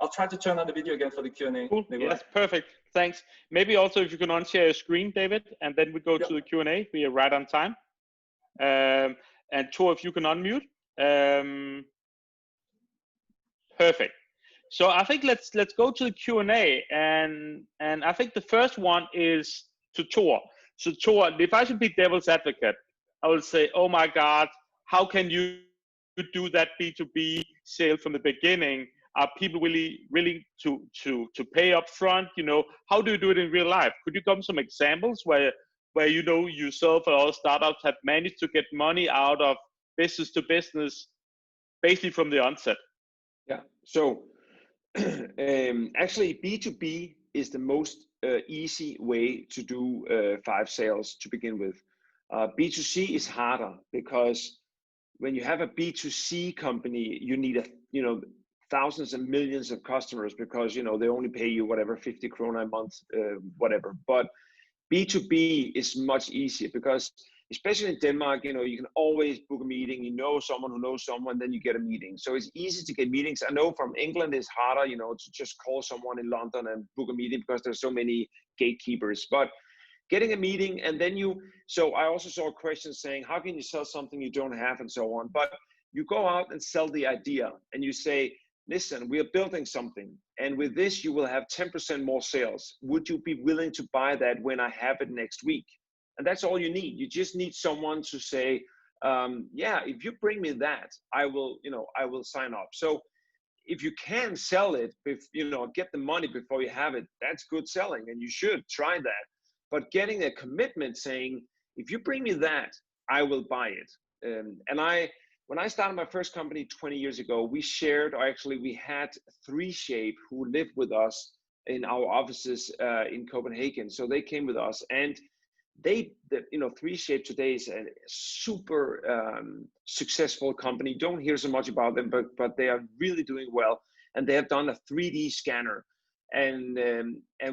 I'll try to turn on the video again for the Q&A. Cool. Yes, perfect. Thanks. Maybe also if you can unshare your screen, David, and then we go to the Q&A. We are right on time. And Tor, if you can unmute. Perfect. So I think let's go to the Q&A, and I think the first one is to Tor. So Tor, if I should be devil's advocate, I would say, oh my God, how can you do that B2B sale from the beginning? Are people really willing to pay up front? You know, how do you do it in real life? Could you give some examples where you know yourself or all startups have managed to get money out of business to business basically from the onset? Yeah. So actually, B2B is the most easy way to do 5 sales to begin with. B2C is harder because when you have a B2C company, you need thousands and millions of customers because they only pay you whatever 50 krona a month, whatever. But B2B is much easier because especially in Denmark, you can always book a meeting. You know someone who knows someone, then you get a meeting. So it's easy to get meetings. I know from England it's harder, to just call someone in London and book a meeting because there's so many gatekeepers. But getting a meeting, and then so I also saw a question saying, how can you sell something you don't have and so on? But you go out and sell the idea and you say, listen, we are building something, and with this you will have 10% more sales. Would you be willing to buy that when I have it next week? And that's all you need. You just need someone to say, yeah, if you bring me that, I will sign up. So if you can sell it, get the money before you have it, that's good selling, and you should try that. But getting a commitment saying, if you bring me that, I will buy it. When I started my first company 20 years ago, we had 3Shape who lived with us in our offices in Copenhagen. So they came with us, and 3Shape today is a super successful company. Don't hear so much about them, but they are really doing well, and they have done a 3D scanner. And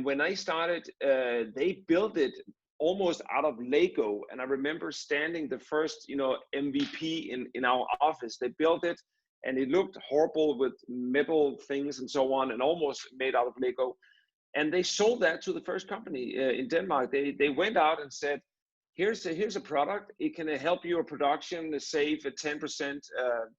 when I started, they built it almost out of Lego. And I remember standing the first, MVP in our office. They built it, and it looked horrible with metal things and so on, and almost made out of Lego. And they sold that to the first company in Denmark. They went out and said, here's a product. It can help your production save a 10%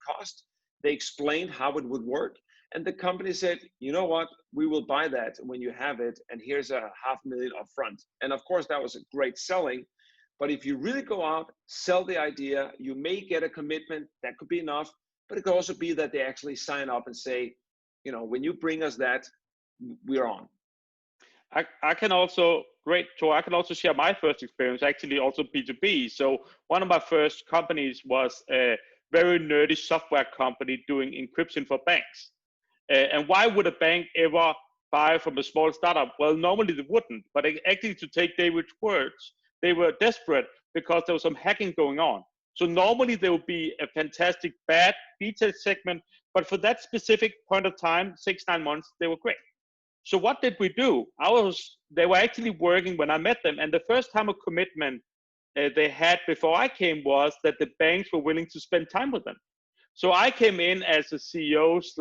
cost. They explained how it would work. And the company said, you know what, we will buy that when you have it, and here's $500,000 upfront. And of course, that was a great selling. But if you really go out, sell the idea, you may get a commitment, that could be enough, but it could also be that they actually sign up and say, when you bring us that, we're on. I can also share my first experience, actually also B2B. So one of my first companies was a very nerdy software company doing encryption for banks. And why would a bank ever buy from a small startup? Well, normally they wouldn't, but actually, to take David's words, they were desperate because there was some hacking going on. So normally there would be a fantastic bad beta segment, but for that specific point of time, 6-9 months, they were great. So what did we do? They were actually working when I met them, and the first time of commitment they had before I came was that the banks were willing to spend time with them. So I came in as a CEO /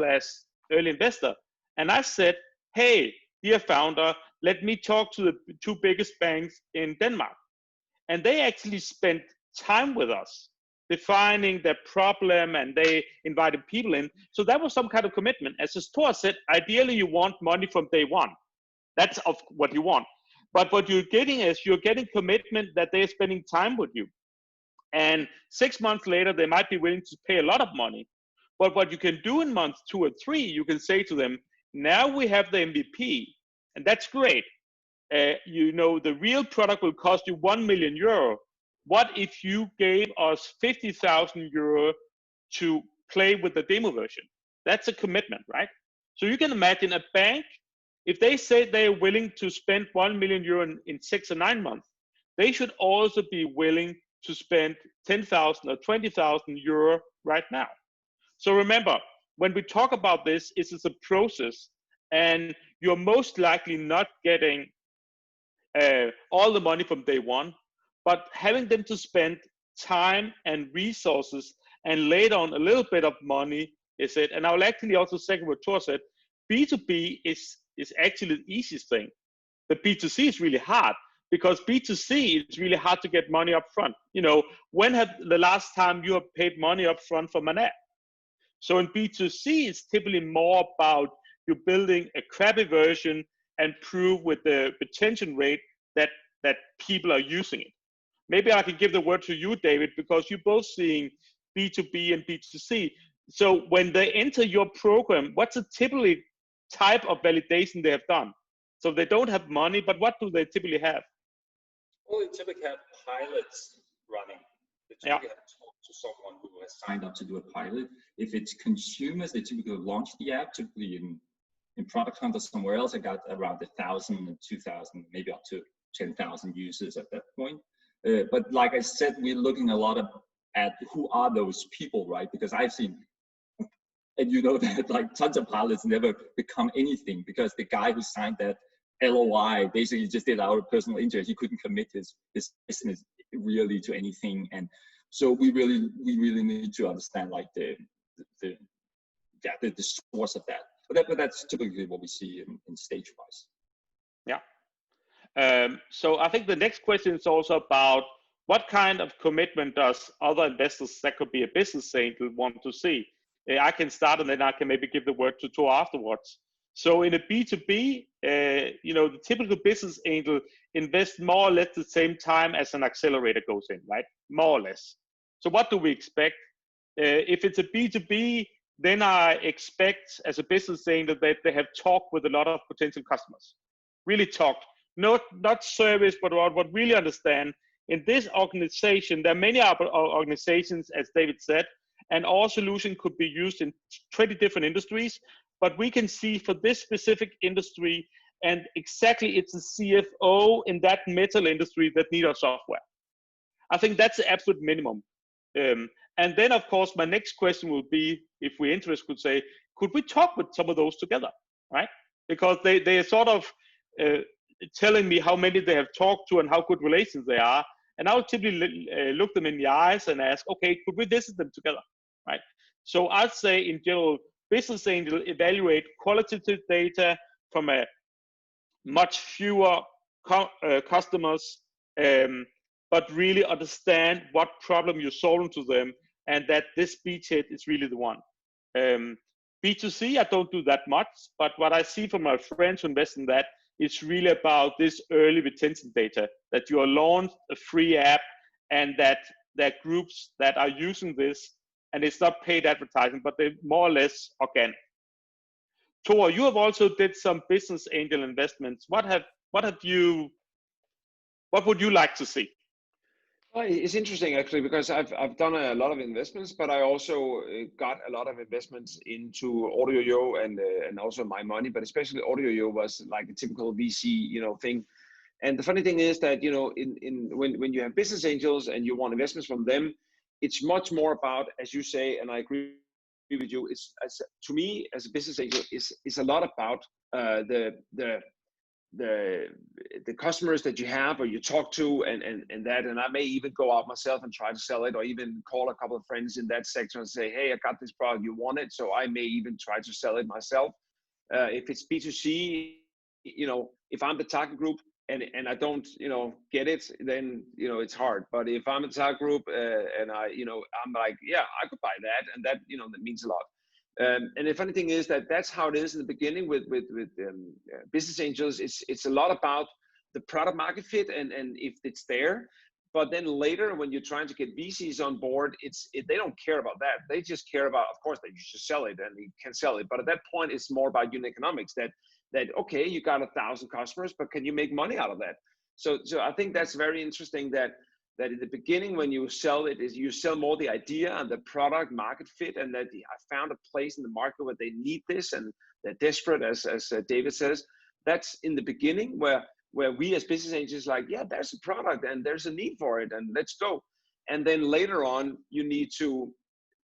early investor, and I said, hey, dear founder, let me talk to the 2 biggest banks in Denmark. And they actually spent time with us. defining their problem, and they invited people in. So that was some kind of commitment. As Thor said, ideally you want money from day one. That's of what you want. But what you're getting is you're getting commitment that they're spending time with you. And 6 months later, they might be willing to pay a lot of money. But what you can do in month 2 or 3, you can say to them, now we have the MVP, and that's great. You know, the real product will cost you 1 million euro. What if you gave us 50,000 euro to play with the demo version? That's a commitment, right? So you can imagine a bank, if they say they're willing to spend 1 million euro in 6 or 9 months, they should also be willing to spend 10,000 or 20,000 euro right now. So remember, when we talk about this, it is a process, and you're most likely not getting all the money from day one, but having them to spend time and resources and later on a little bit of money is it. And I will actually also second what Thor said, B2B is actually the easiest thing. The B2C is really hard, because B2C is really hard to get money up front. You know, when have the last time you have paid money up front from an app? So in B2C, it's typically more about you building a crappy version and prove with the retention rate that people are using it. Maybe I can give the word to you, David, because you're both seeing B2B and B2C. So when they enter your program, what's a typical type of validation they have done? So they don't have money, but what do they typically have? Well, they typically have pilots running. They typically have talked to someone who has signed up to do a pilot. If it's consumers, they typically launch the app, typically in Product Hunter somewhere else. I got around 1,000 and 2,000, maybe up to 10,000 users at that point. But like I said, we're looking a lot at who are those people, right? Because I've seen, and you know that like tons of pilots never become anything, because the guy who signed that LOI basically just did our personal interest. He couldn't commit his business really to anything. And so we really need to understand like the source of that. But that's typically what we see in stage wise. Yeah. So I think the next question is also about what kind of commitment does other investors that could be a business angel want to see? I can start, and then I can maybe give the word to Thor afterwards. So in a B2B, you know, the typical business angel invests more or less the same time as an accelerator goes in, right? More or less. So what do we expect? If it's a B2B, then I expect as a business angel that they have talked with a lot of potential customers. Really talked, not service, but what really understand. In this organization, there are many other organizations, as David said, and our solution could be used in 20 different industries, but we can see for this specific industry, and exactly it's the CFO in that metal industry that need our software. I think that's the absolute minimum. And then, of course, my next question will be, if we're interested, could say, could we talk with some of those together, right? Because they are sort of telling me how many they have talked to and how good relations they are. And I'll typically look them in the eyes and ask, okay, could we visit them together, right? So I'd say in general, business angel evaluate qualitative data from a much fewer customers, but really understand what problem you're solving to them, and that this beachhead is really the one. B2C, I don't do that much, but what I see from my friends who invest in that, it's really about this early retention data, that you are launched a free app, and that there are groups that are using this, and it's not paid advertising, but they're more or less organic. Thor, you have also did some business angel investments. What would you like to see? Well, it's interesting actually, because I've done a lot of investments, but I also got a lot of investments into AudioYo and also my money, but especially AudioYo was like a typical VC, thing. And the funny thing is that, when you have business angels and you want investments from them, it's much more about, as you say, and I agree with you, to me as a business angel, is a lot about the customers that you have or you talk to, and I may even go out myself and try to sell it, or even call a couple of friends in that sector and say, hey, I got this product, you want it? So I may even try to sell it myself. If it's B2C, if I'm the target group, and I don't, get it, then, it's hard. But if I'm in a target group and I'm like, yeah, I could buy that, and that, that means a lot. And the funny thing is that's how it is in the beginning with business angels. It's a lot about the product market fit and if it's there. But then later, when you're trying to get VCs on board, they don't care about that. They just care about, of course, that you should sell it and you can sell it. But at that point, it's more about unit economics. That okay, you got 1,000 customers, but can you make money out of that? So I think that's very interesting. That in the beginning, when you sell it, is you sell more the idea and the product market fit, and that I found a place in the market where they need this and they're desperate, as David says. That's in the beginning where we as business agents like, yeah, there's a product and there's a need for it, and let's go. And then later on, you need to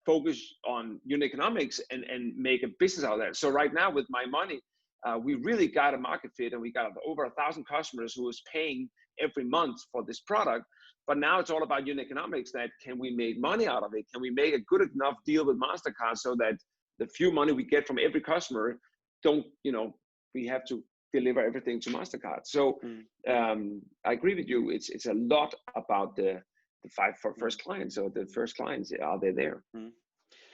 focus on unit economics and make a business out of that. So right now with My Money, we really got a market fit, and we got over 1,000 customers who is paying every month for this product. But now it's all about unit economics. That can we make money out of it? Can we make a good enough deal with MasterCard so that the few money we get from every customer we have to deliver everything to MasterCard. So I agree with you. It's a lot about the first clients, or the first clients. Are they there?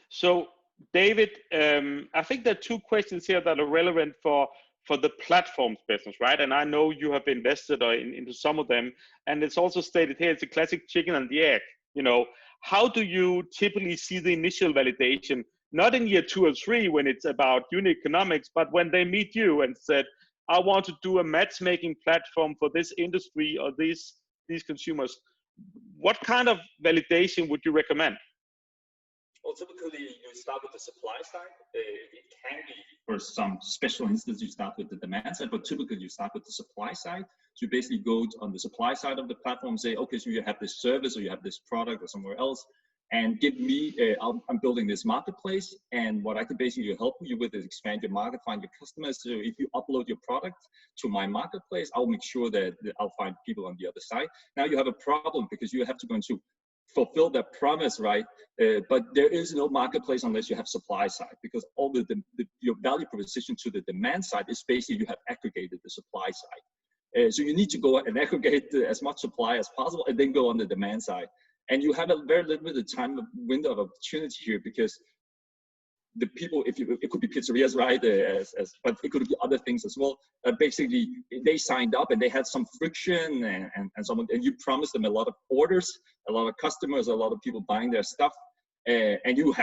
So David, I think there are two questions here that are relevant for the platforms business, right? And I know you have invested into some of them, and it's also stated here, it's a classic chicken and the egg. How do you typically see the initial validation? Not in year 2 or 3 when it's about unit economics, but when they meet you and said, I want to do a matchmaking platform for this industry or these consumers. What kind of validation would you recommend? Well, typically you start with the supply side. It can be, for some special instances, you start with the demand side, but typically you start with the supply side. So you basically go on the supply side of the platform and say, okay, so you have this service or you have this product or somewhere else, and give me, I'm building this marketplace, and what I can basically help you with is expand your market, find your customers. So if you upload your product to my marketplace, I'll make sure that I'll find people on the other side. Now you have a problem because you have to go into fulfill that promise, right? But there is no marketplace unless you have supply side, because all your value proposition to the demand side is basically you have aggregated the supply side. So you need to go and aggregate as much supply as possible, and then go on the demand side. And you have a very limited window of opportunity here, because the people, it could be pizzerias, right? But it could be other things as well. Basically, they signed up and they had some friction and you promised them a lot of orders, a lot of customers, a lot of people buying their stuff. And you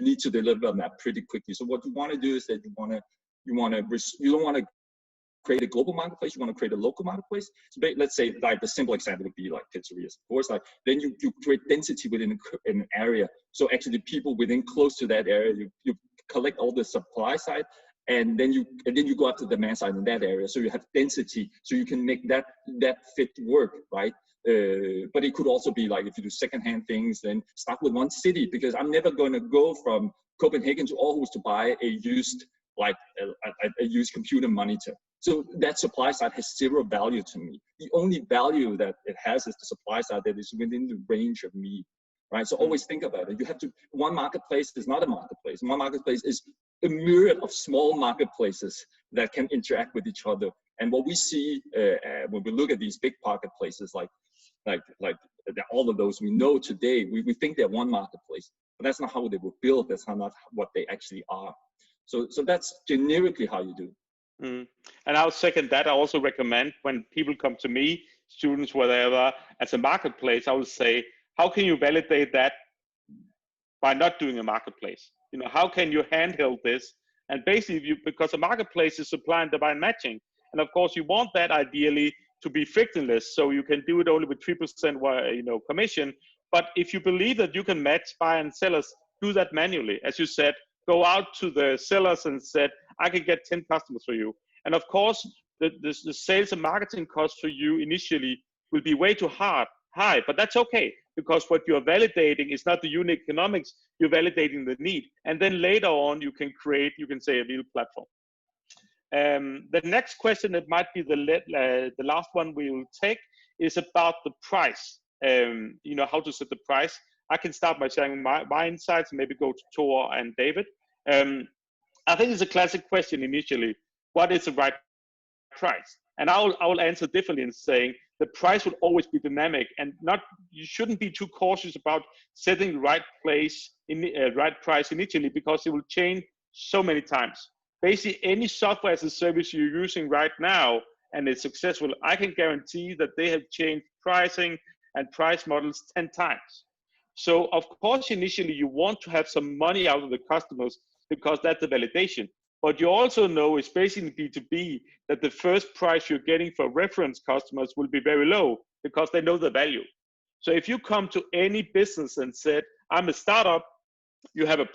need to deliver on that pretty quickly. So what you want to do is that you don't want to create a global marketplace, you want to create a local marketplace. So let's say, like, the simple example would be like pizzerias. Of course, like then you create density within an area. So actually, people within close to that area, you collect all the supply side, and then you go after the demand side in that area. So you have density, so you can make that fit work, right? But it could also be like, if you do secondhand things, then start with one city, because I'm never going to go from Copenhagen to Aarhus to buy a used computer monitor. So that supply side has zero value to me. The only value that it has is the supply side that is within the range of me, right? So always think about it. One marketplace is not a marketplace. One marketplace is a myriad of small marketplaces that can interact with each other. And what we see when we look at these big marketplaces, like all of those we know today, we think they're one marketplace, but that's not how they were built. That's not what they actually are. So that's generically how you do. And I'll second that. I also recommend, when people come to me, students, whatever, as a marketplace, I will say, how can you validate that by not doing a marketplace? How can you handle this? And basically, because a marketplace is supply and demand matching, and of course you want that ideally to be frictionless, so you can do it only with 3% commission. But if you believe that you can match buyers and sellers, do that manually. As you said, go out to the sellers and said, I can get 10 customers for you. And of course, the sales and marketing costs for you initially will be way too high, but that's okay, because what you're validating is not the unit economics, you're validating the need. And then later on, you can say a real platform. The next question, that might be the last one we will take, is about the price. How to set the price. I can start by sharing my insights and maybe go to Thor and David. I think it's a classic question initially. What is the right price? And I will answer differently in saying the price will always be dynamic, and you shouldn't be too cautious about setting the right right price initially, because it will change so many times. Basically, any software as a service you're using right now and it's successful, I can guarantee that they have changed pricing and price models 10 times. So of course, initially you want to have some money out of the customers because that's the validation. But you also know, especially in B2B, that the first price you're getting for reference customers will be very low because they know the value. So if you come to any business and said, I'm a startup, you have a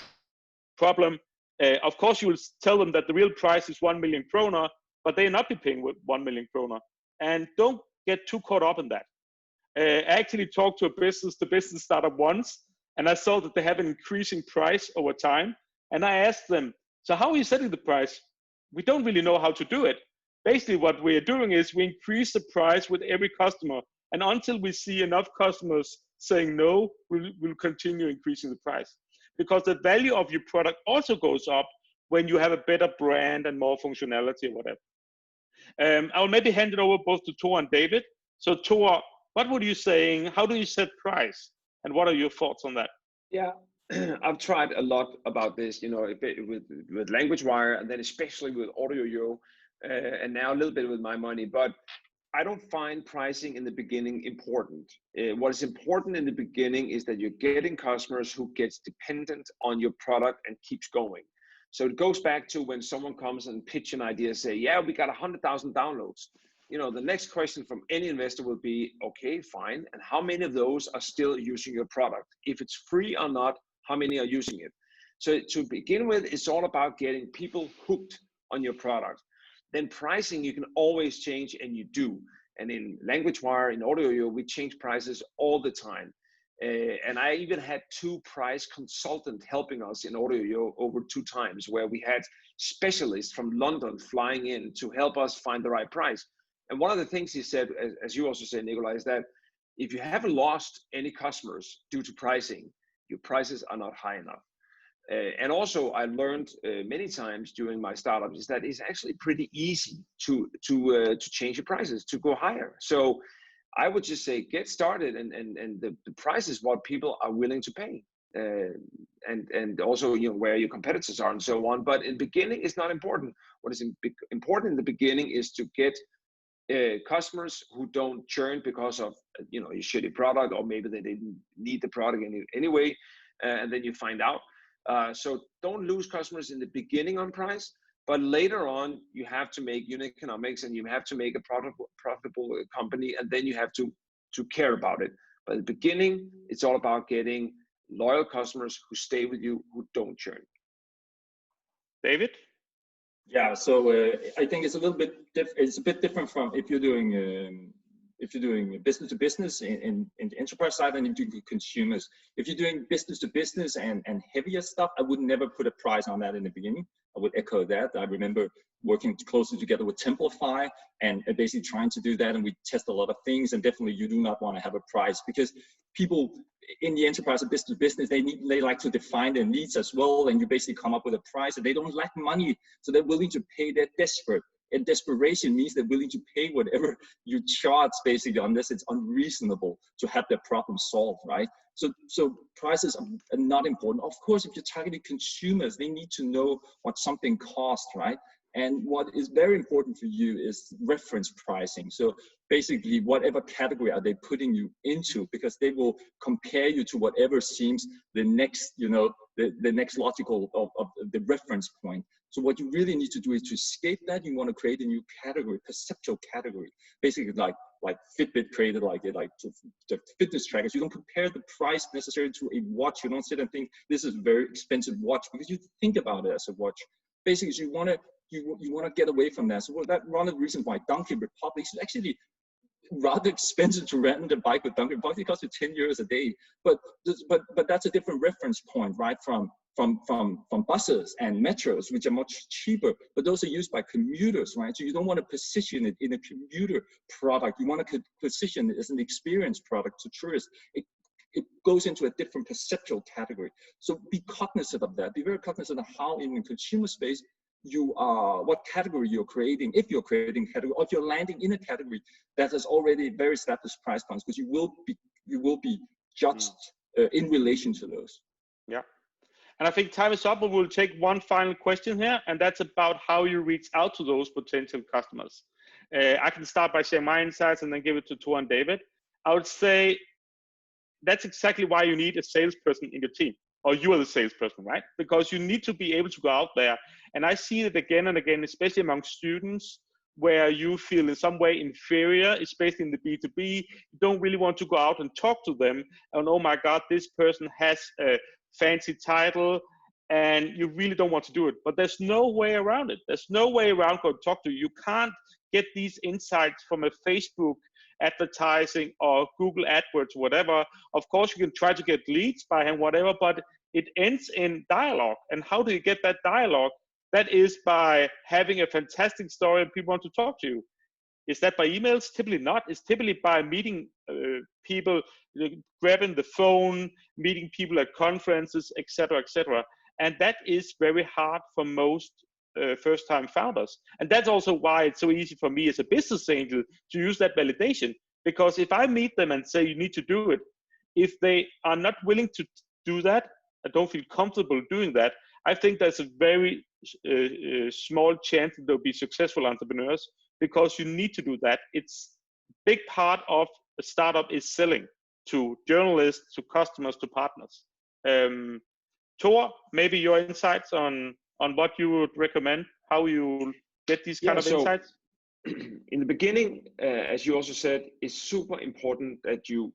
problem, of course you will tell them that the real price is 1 million kroner, but they will not be paying 1 million kroner. And don't get too caught up in that. I actually talked to the business startup once, and I saw that they have an increasing price over time. And I asked them, so how are you setting the price? We don't really know how to do it. Basically, what we're doing is we increase the price with every customer. And until we see enough customers saying no, we'll continue increasing the price. Because the value of your product also goes up when you have a better brand and more functionality or whatever. I'll maybe hand it over both to Thor and David. So Thor, what would you saying? How do you set price? And what are your thoughts on that? Yeah, I've tried a lot about this, you know, with LanguageWire, and then especially with AudioYo, and now a little bit with My Money. But I don't find pricing in the beginning important. What is important in the beginning is that you're getting customers who gets dependent on your product and keeps going. So it goes back to when someone comes and pitch an idea, say, yeah, we got 100,000 downloads. You know, the next question from any investor will be, okay, fine. And how many of those are still using your product? If it's free or not, how many are using it? So to begin with, it's all about getting people hooked on your product. Then pricing, you can always change, and you do. And in LanguageWire, in AudioYo, we change prices all the time. And I even had 2 price consultants helping us in AudioYo over 2 times, where we had specialists from London flying in to help us find the right price. And one of the things he said, as you also said, Nicolaj, is that if you haven't lost any customers due to pricing, your prices are not high enough. And also, I learned many times during my startups is that it's actually pretty easy to change your prices, to go higher. So I would just say get started, and the price is what people are willing to pay, and also, you know, where your competitors are and so on. But in the beginning, it's not important. What is important in the beginning is to get customers who don't churn because of, you know, your shitty product, or maybe they didn't need the product anyway, and then you find out. So don't lose customers in the beginning on price, but later on you have to make unit economics, and you have to make a profitable company, and then you have to care about it. But at the beginning, it's all about getting loyal customers who stay with you, who don't churn. David? Yeah, so I think it's a little bit it's a bit different from if you're doing business to business in the enterprise side, and if you're doing consumers. If you're doing business to business and heavier stuff, I would never put a price on that in the beginning. I would echo that. I remember working closely together with Templify and basically trying to do that, and we test a lot of things. And definitely, you do not want to have a price, because people in the enterprise of business to business, they like to define their needs as well, and you basically come up with a price, and they don't lack money, so they're willing to pay. They're desperate. And desperation means they're willing to pay whatever you charge, basically, unless it's unreasonable to have their problem solved, right? So prices are not important. Of course, if you're targeting consumers, they need to know what something costs, right? And what is very important for you is reference pricing. So basically, whatever category are they putting you into, because they will compare you to whatever seems the next, you know, the next logical of the reference point. So what you really need to do is to escape that. You want to create a new category, perceptual category, basically like Fitbit created the fitness trackers. You don't compare the price necessarily to a watch. You don't sit and think this is a very expensive watch, because you think about it as a watch. Basically, you want to get away from that. So that's one of the reasons why Donkey Republic is actually rather expensive to rent a bike with Donkey Republic. It costs you 10 euros a day. But that's a different reference point, right? From buses and metros, which are much cheaper, but those are used by commuters, right? So you don't want to position it in a commuter product. You want to position it as an experience product to tourists. It goes into a different perceptual category. So be cognizant of that. Be very cognizant of how in the consumer space, what category you're creating, if you're creating a category, or if you're landing in a category that has already very established price points, because you will be judged in relation to those. Yeah. And I think time is up, but we'll take one final question here, and that's about how you reach out to those potential customers. I can start by sharing my insights and then give it to Tor and David. I would say that's exactly why you need a salesperson in your team, or you are the salesperson, right? Because you need to be able to go out there. And I see it again and again, especially among students, where you feel in some way inferior, especially in the B2B. You don't really want to go out and talk to them. And oh my God, this person has a fancy title, and you really don't want to do it. But there's no way around it. There's no way around going to talk to you. You can't get these insights from a Facebook advertising or Google AdWords, whatever. Of course, you can try to get leads by him, whatever, but it ends in dialogue. And how do you get that dialogue? That is by having a fantastic story and people want to talk to you. Is that by emails? Typically not. It's typically by meeting people, grabbing the phone, meeting people at conferences, etc., etc. And that is very hard for most first-time founders. And that's also why it's so easy for me as a business angel to use that validation. Because if I meet them and say you need to do it, if they are not willing to do that, I don't feel comfortable doing that, I think there's a very small chance that they'll be successful entrepreneurs, because you need to do that. It's a big part of a startup is selling to journalists, to customers, to partners. Tor, maybe your insights on what you would recommend, how you get these kind of insights? In the beginning, as you also said, it's super important that you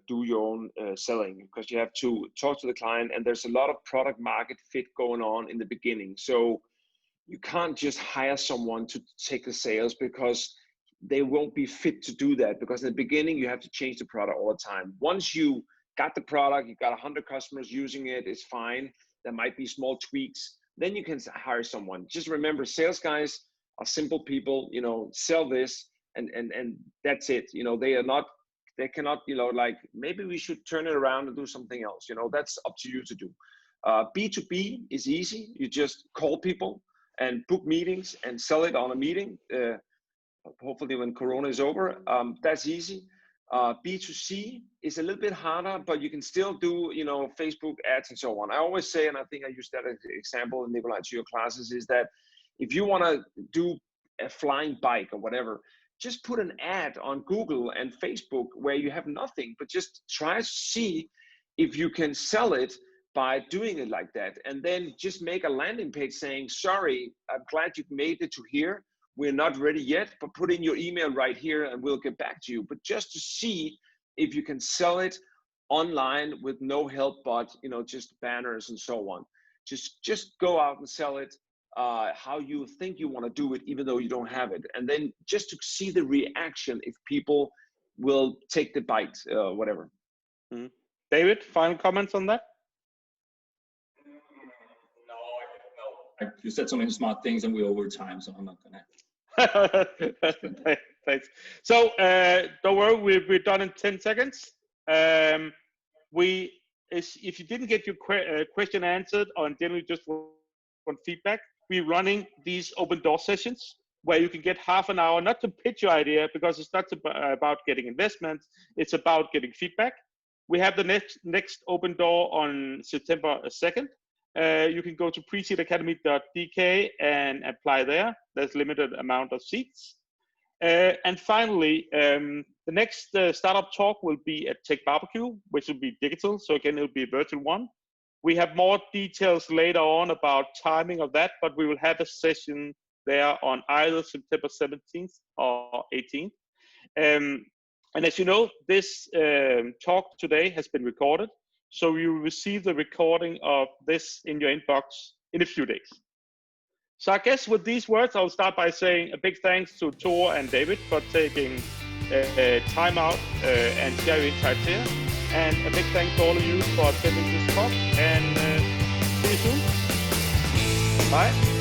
do your own selling, because you have to talk to the client, and there's a lot of product market fit going on in the beginning. So you can't just hire someone to take the sales, because they won't be fit to do that, because in the beginning you have to change the product all the time. Once you got the product, you got 100 customers using it, it's fine. There might be small tweaks. Then you can hire someone. Just remember, sales guys are simple people, sell this and that's it. They cannot, like, maybe we should turn it around and do something else. That's up to you to do. B2B is easy. You just call people and book meetings and sell it on a meeting. Hopefully when Corona is over, that's easy. B2C is a little bit harder, but you can still do, Facebook ads and so on. I always say, and I think I use that as an example, Nicolaj, to your classes, is that if you want to do a flying bike or whatever, just put an ad on Google and Facebook where you have nothing, but just try to see if you can sell it by doing it like that. And then just make a landing page saying, sorry, I'm glad you made it to here. We're not ready yet, but put in your email right here and we'll get back to you. But just to see if you can sell it online with no help, but just banners and so on. Just go out and sell it how you think you want to do it, even though you don't have it. And then just to see the reaction, if people will take the bite, whatever. Mm-hmm. David, final comments on that? No. You said so many smart things and we're over time, so I'm not gonna. Thanks. So don't worry, we're done in 10 seconds. If you didn't get your question answered, or in general just want feedback, we're running these open door sessions where you can get half an hour, not to pitch your idea, because it's not about getting investments, it's about getting feedback. We have the next open door on September 2nd. You can go to PreSeedAcademy.dk and apply there. There's limited amount of seats. And finally, the next startup talk will be at Tech Barbecue, which will be digital. So again, it'll be a virtual one. We have more details later on about timing of that, but we will have a session there on either September 17th or 18th. And as you know, this talk today has been recorded. So you will receive the recording of this in your inbox in a few days. So I guess with these words, I'll start by saying a big thanks to Tor and David for taking time out and sharing insights here. And a big thanks to all of you for attending this talk, and see you soon. Bye.